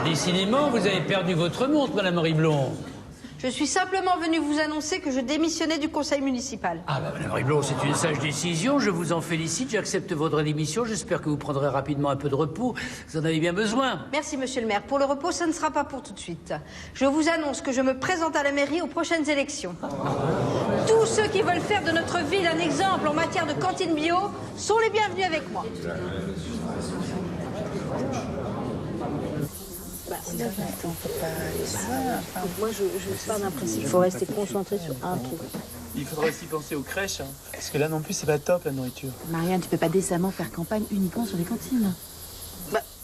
Décidément, vous avez perdu votre montre, Madame Riblon. Je suis simplement venue vous annoncer que je démissionnais du conseil municipal. Ah bah Madame Riblon, c'est une sage décision, je vous en félicite, j'accepte votre démission, j'espère que vous prendrez rapidement un peu de repos, vous en avez bien besoin. Merci, monsieur le maire. Pour le repos, ça ne sera pas pour tout de suite. Je vous annonce que je me présente à la mairie aux prochaines élections. Tous ceux qui veulent faire de notre ville un exemple en matière de cantine bio sont les bienvenus avec moi. Moi, je pars d'un principe. Il faut rester concentré sur un truc. Il faudrait aussi penser aux crèches, hein, parce que là non plus, c'est pas top la nourriture. Marianne, tu peux pas décemment faire campagne uniquement sur les cantines.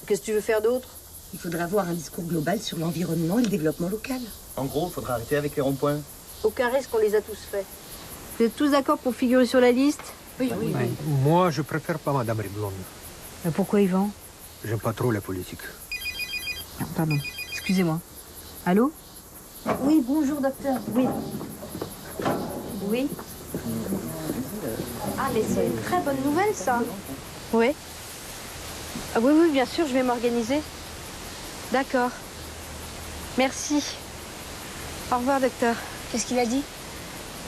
Qu'est-ce que tu veux faire d'autre? Il faudrait avoir un discours global sur l'environnement et le développement local. En gros, il faudra arrêter avec les ronds-points. Aucun risque, on les a tous faits. Vous êtes tous d'accord pour figurer sur la liste? Oui. Moi, je préfère pas Madame Riblon. Mais pourquoi, Yvan? J'aime pas trop la politique. Non, pardon. Excusez-moi. Allô? Oui, bonjour, docteur. Oui. Oui. Ah, mais c'est une très bonne nouvelle, ça. Oui. Ah oui, oui, bien sûr, je vais m'organiser. D'accord. Merci. Au revoir, docteur. Qu'est-ce qu'il a dit?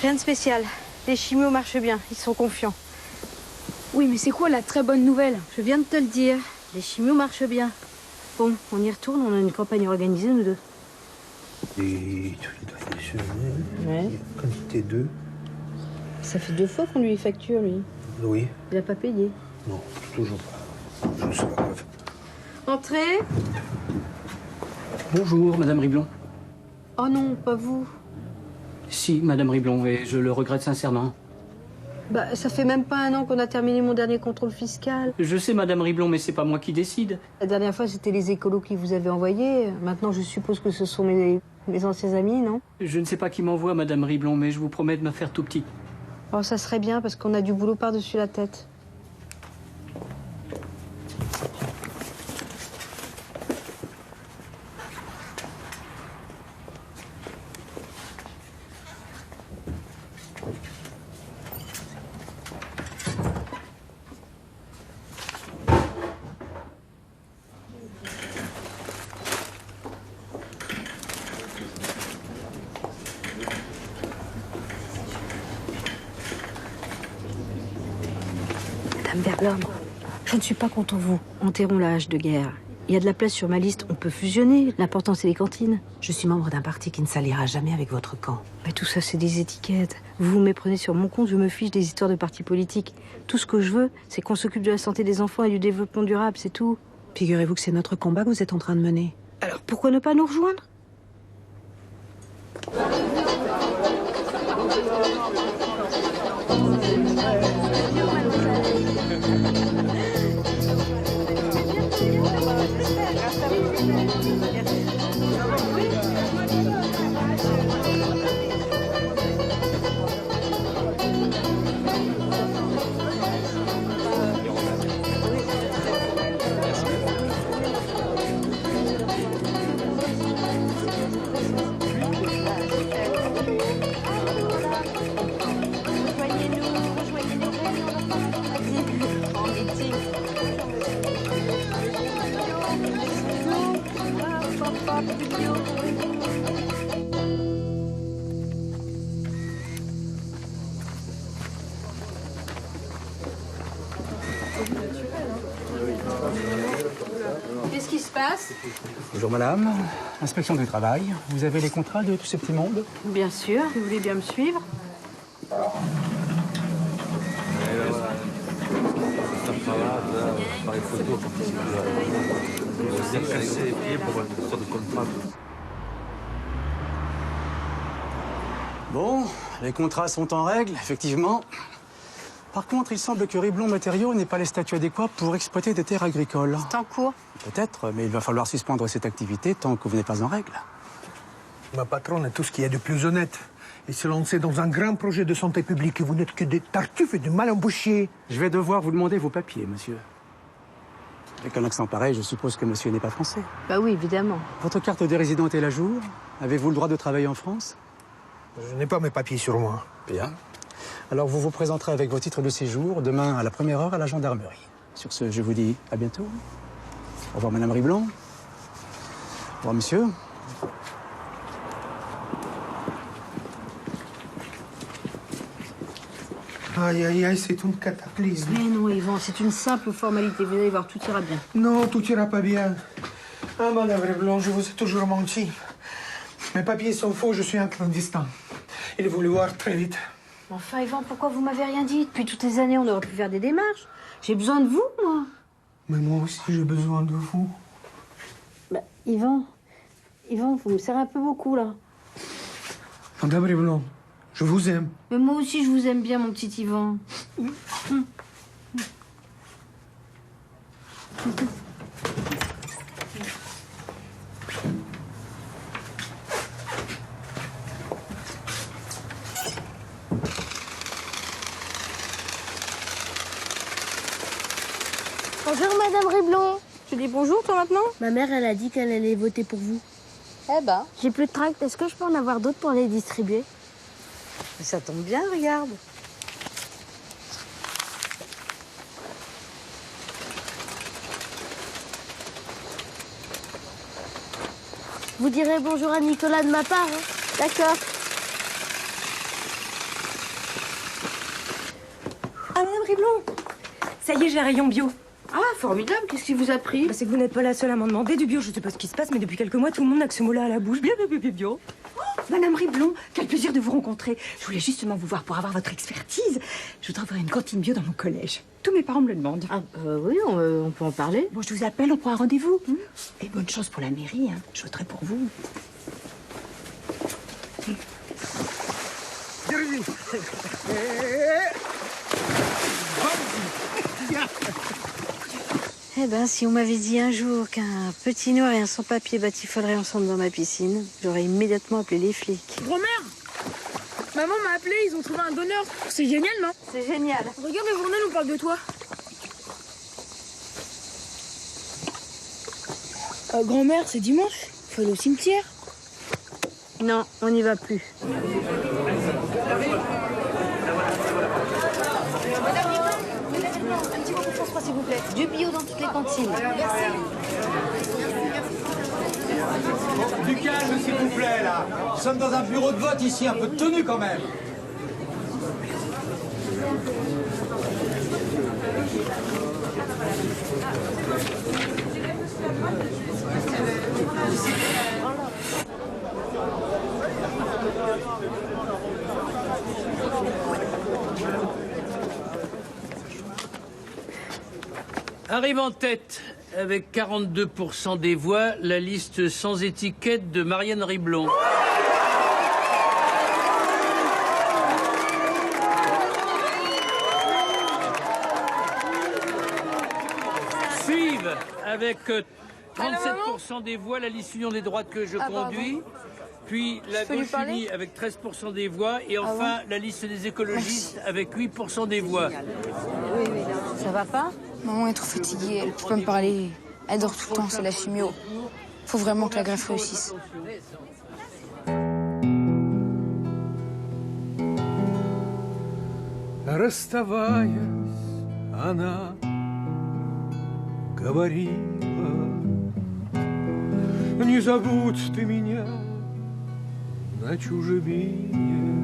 Rien de spécial. Les chimios marchent bien, ils sont confiants. Oui, mais c'est quoi la très bonne nouvelle? Je viens de te le dire. Les chimios marchent bien. Bon, on y retourne, on a une campagne organisée, nous deux. Et traditionnel. Ouais. Quantité 2. Ça fait 2 fois qu'on lui facture, lui. Oui. Il n'a pas payé. Non, toujours pas. Je sais pas grave. Entrez. Bonjour, Madame Riblon. Oh non, pas vous. Si, Madame Riblon, et je le regrette sincèrement. Bah, ça fait même pas 1 an qu'on a terminé mon dernier contrôle fiscal. Je sais, Madame Riblon, mais c'est pas moi qui décide. La dernière fois, c'était les écolos qui vous avaient envoyé. Maintenant, je suppose que ce sont mes anciens amis, non? Je ne sais pas qui m'envoie, Madame Riblon, mais je vous promets de me faire tout petit. Oh, ça serait bien, parce qu'on a du boulot par-dessus la tête. Madame Verblom, je ne suis pas contre vous. Enterrons la hache de guerre. Il y a de la place sur ma liste, on peut fusionner. L'important, c'est les cantines. Je suis membre d'un parti qui ne s'alliera jamais avec votre camp. Mais tout ça, c'est des étiquettes. Vous vous méprenez sur mon compte, je me fiche des histoires de partis politiques. Tout ce que je veux, c'est qu'on s'occupe de la santé des enfants et du développement durable, c'est tout. Figurez-vous que c'est notre combat que vous êtes en train de mener. Alors pourquoi ne pas nous rejoindre? Qu'est-ce qui se passe? Bonjour madame, inspection du travail. Vous avez les contrats de tous ces petits mondes? Bien sûr, vous voulez bien me suivre? Bon, les contrats sont en règle, effectivement. Par contre, il semble que Riblon Matériaux n'ait pas les statuts adéquats pour exploiter des terres agricoles. C'est en cours. Peut-être, mais il va falloir suspendre cette activité tant que vous n'êtes pas en règle. Ma patronne est tout ce qu'il y a de plus honnête. Et se lancer dans un grand projet de santé publique et vous n'êtes que des tartuffes et du mal embouché. Je vais devoir vous demander vos papiers, monsieur. Avec un accent pareil, je suppose que monsieur n'est pas français. Bah oui, évidemment. Votre carte de résident est à jour? Avez-vous le droit de travailler en France? Je n'ai pas mes papiers sur moi. Bien. Alors vous vous présenterez avec vos titres de séjour demain à la 1e heure à la gendarmerie. Sur ce, je vous dis à bientôt. Au revoir madame Riblon. Au revoir monsieur. Aïe, aïe, aïe, c'est une cataclysme. Mais non, Yvan, c'est une simple formalité. Vous allez voir, tout ira bien. Non, tout ira pas bien. Ah, madame Riblon, je vous ai toujours menti. Mes papiers sont faux, je suis un clandestin. Il voulait voir très vite. Enfin, Yvan, pourquoi vous m'avez rien dit? Depuis toutes les années, on aurait pu faire des démarches. J'ai besoin de vous, moi. Mais moi aussi, j'ai besoin de vous. Bah, Yvan, vous me serrez un peu beaucoup, là. Madame Riblon, je vous aime. Mais moi aussi, je vous aime bien, mon petit Yvan. Bonjour, Madame Riblon. Tu dis bonjour, toi, maintenant? Ma mère, elle a dit qu'elle allait voter pour vous. Eh ben. J'ai plus de tracts. Est-ce que je peux en avoir d'autres pour les distribuer? Ça tombe bien, regarde. Vous direz bonjour à Nicolas de ma part, hein? D'accord. Ah, Madame Riblon, ça y est, j'ai un rayon bio. Ah, formidable, qu'est-ce qui vous a pris? C'est que vous n'êtes pas la seule à m'en demander du bio. Je sais pas ce qui se passe, mais depuis quelques mois, tout le monde n'a que ce mot-là à la bouche. Bio. Oh, Madame Riblon, quel plaisir de vous rencontrer. Je voulais justement vous voir pour avoir votre expertise. Je voudrais ouvrir une cantine bio dans mon collège. Tous mes parents me le demandent. Ah, oui, on peut en parler. Bon, je vous appelle, on prend un rendez-vous. Et bonne chance pour la mairie, hein. Je voterai pour vous. Eh ben, si on m'avait dit un jour qu'un petit noir et un sans-papier batifoleraient ensemble dans ma piscine, j'aurais immédiatement appelé les flics. Grand-mère, maman m'a appelé, ils ont trouvé un donneur. C'est génial, non? C'est génial. Regarde le journal, on parle de toi. Grand-mère, c'est dimanche. Faut aller au cimetière. Non, on n'y va plus. Un petit mot pour François, s'il vous plaît. Du bio dans toutes les cantines. Du calme, s'il vous plaît, là. Nous sommes dans un bureau de vote ici, un peu de tenue quand même. Arrive en tête, avec 42% des voix, la liste sans étiquette de Marianne Riblon. Suivent avec 37% des voix la liste Union des droites que je conduis. Puis la gauche unie avec 13% des voix. Et enfin la liste des écologistes avec 8% des voix. Oui, ça va pas? Maman est trop fatiguée, elle peut pas me parler. Elle dort tout le temps, c'est la chimio. Faut vraiment que la greffe réussisse. Расставаясь, она говорила: не забудь ты меня на чужбине,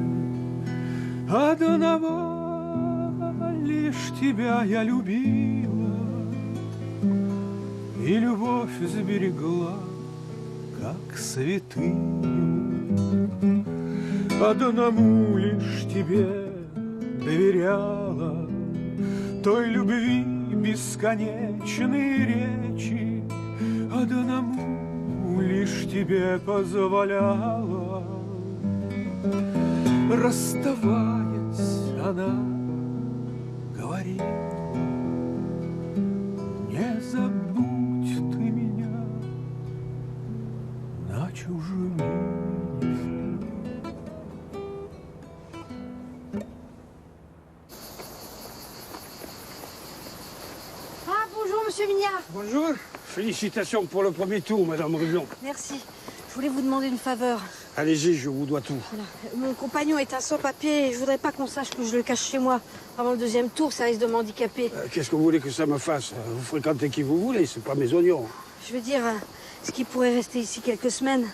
одного лишь тебя я любила, и любовь сберегла, как святыню. Одному лишь тебе доверяла, той любви бесконечные речи, одному лишь тебе позволяла. Расставаясь, она говорила: не забудь ты меня на чужбине. Ah, bonjour, monsieur Mignard. Bonjour. Félicitations pour le premier tour, Madame Riblon. Merci. Je voulais vous demander une faveur. Allez-y, je vous dois tout. Voilà. Mon compagnon est un sans-papier et je voudrais pas qu'on sache que je le cache chez moi. Avant le deuxième tour, ça risque de m'handicaper. Qu'est-ce que vous voulez que ça me fasse? Vous fréquentez qui vous voulez, c'est pas mes oignons. Je veux dire, ce qui pourrait rester ici quelques semaines.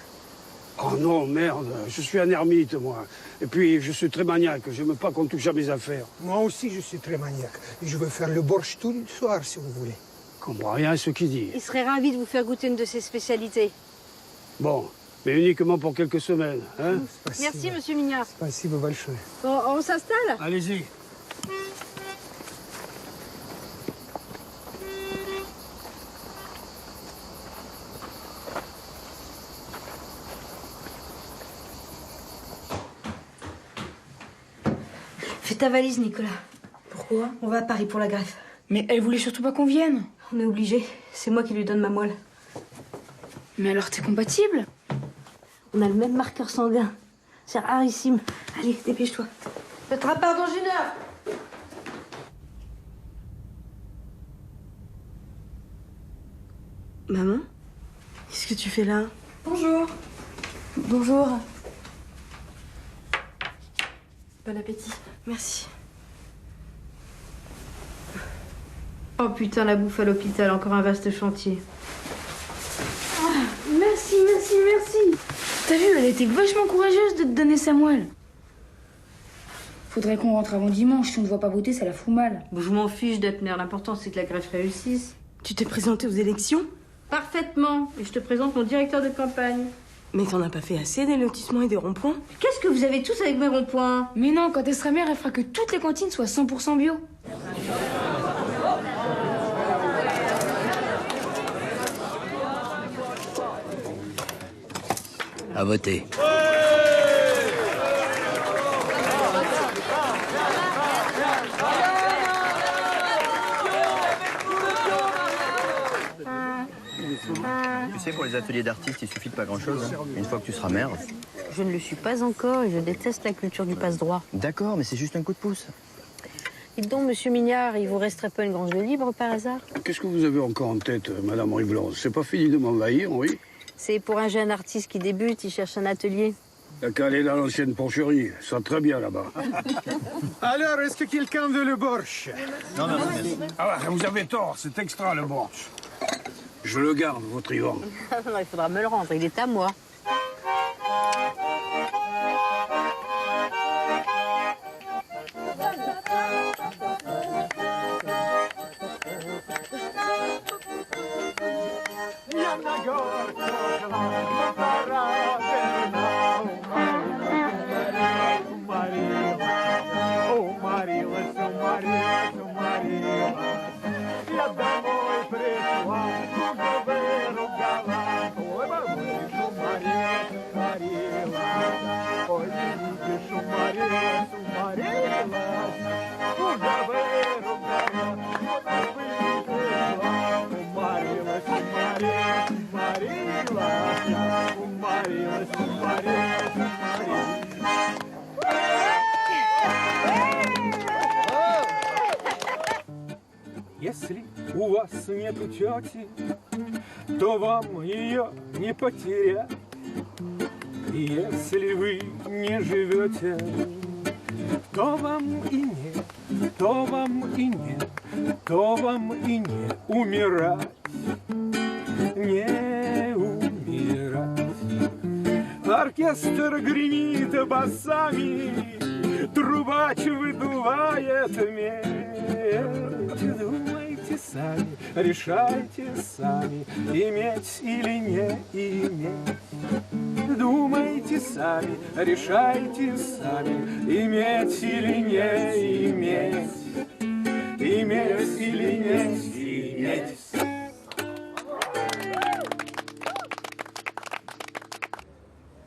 Oh non, merde, je suis un ermite, moi. Et puis, je suis très maniaque, j'aime pas qu'on touche à mes affaires. Moi aussi, je suis très maniaque. Et je veux faire le borsch tout le soir, si vous voulez. Je comprends rien à ce qu'il dit. Il serait ravi de vous faire goûter une de ses spécialités. Bon, mais uniquement pour quelques semaines, hein? Merci, monsieur Mignard. Спасибо большое. On s'installe? Allez-y. Fais ta valise, Nicolas. Pourquoi? On va à Paris pour la greffe. Mais elle voulait surtout pas qu'on vienne. On est obligé. C'est moi qui lui donne ma moelle. Mais alors t'es compatible? On a le même marqueur sanguin. C'est rarissime. Allez, dépêche-toi. Je te rappelle dans une heure. Maman, qu'est-ce que tu fais là? Bonjour. Bonjour. Bon appétit. Merci. Oh putain, la bouffe à l'hôpital, encore un vaste chantier. Merci, merci, merci. T'as vu, elle était vachement courageuse de te donner sa moelle. Faudrait qu'on rentre avant dimanche. Si on ne voit pas voter, ça la fout mal. Bon, je m'en fiche d'Etner. L'important, c'est que la greffe réussisse. Tu t'es présenté aux élections? Parfaitement. Et je te présente mon directeur de campagne. Mais t'en as pas fait assez des lotissements et des ronds-points? Qu'est-ce que vous avez tous avec mes ronds-points? Mais non, quand elle sera mère, elle fera que toutes les cantines soient 100% bio. À voter. Tu sais, pour les ateliers d'artistes, il suffit de pas grand-chose. Hein. Une fois que tu seras mère. Je ne le suis pas encore et je déteste la culture du passe-droit. D'accord, mais c'est juste un coup de pouce. Dites donc, monsieur Mignard, il vous resterait pas une grange de libre par hasard? Qu'est-ce que vous avez encore en tête, Madame Riblon? C'est pas fini de m'envahir, oui? C'est pour un jeune artiste qui débute, il cherche un atelier. La calée dans l'ancienne porcherie, ça va très bien là-bas. Alors, est-ce que quelqu'un veut le borsch? Non, merci. Ah, vous avez tort, c'est extra le borsch. Je le garde, votre Ivan. Non, il faudra me le rendre, il est à moi. Если у вас нету тети, то вам ее не потерять. И если вы не живете, то вам и нет, то вам и нет, то вам и не умирать, не умирать. Оркестр гремит басами, трубач выдувает медь. Думайте сами, решайте сами, иметь или не иметь. Думайте сами, решайте сами, иметь или не иметь. Иметь или не иметь.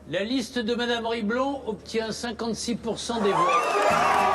La liste de Madame Riblon obtient 56% des voix.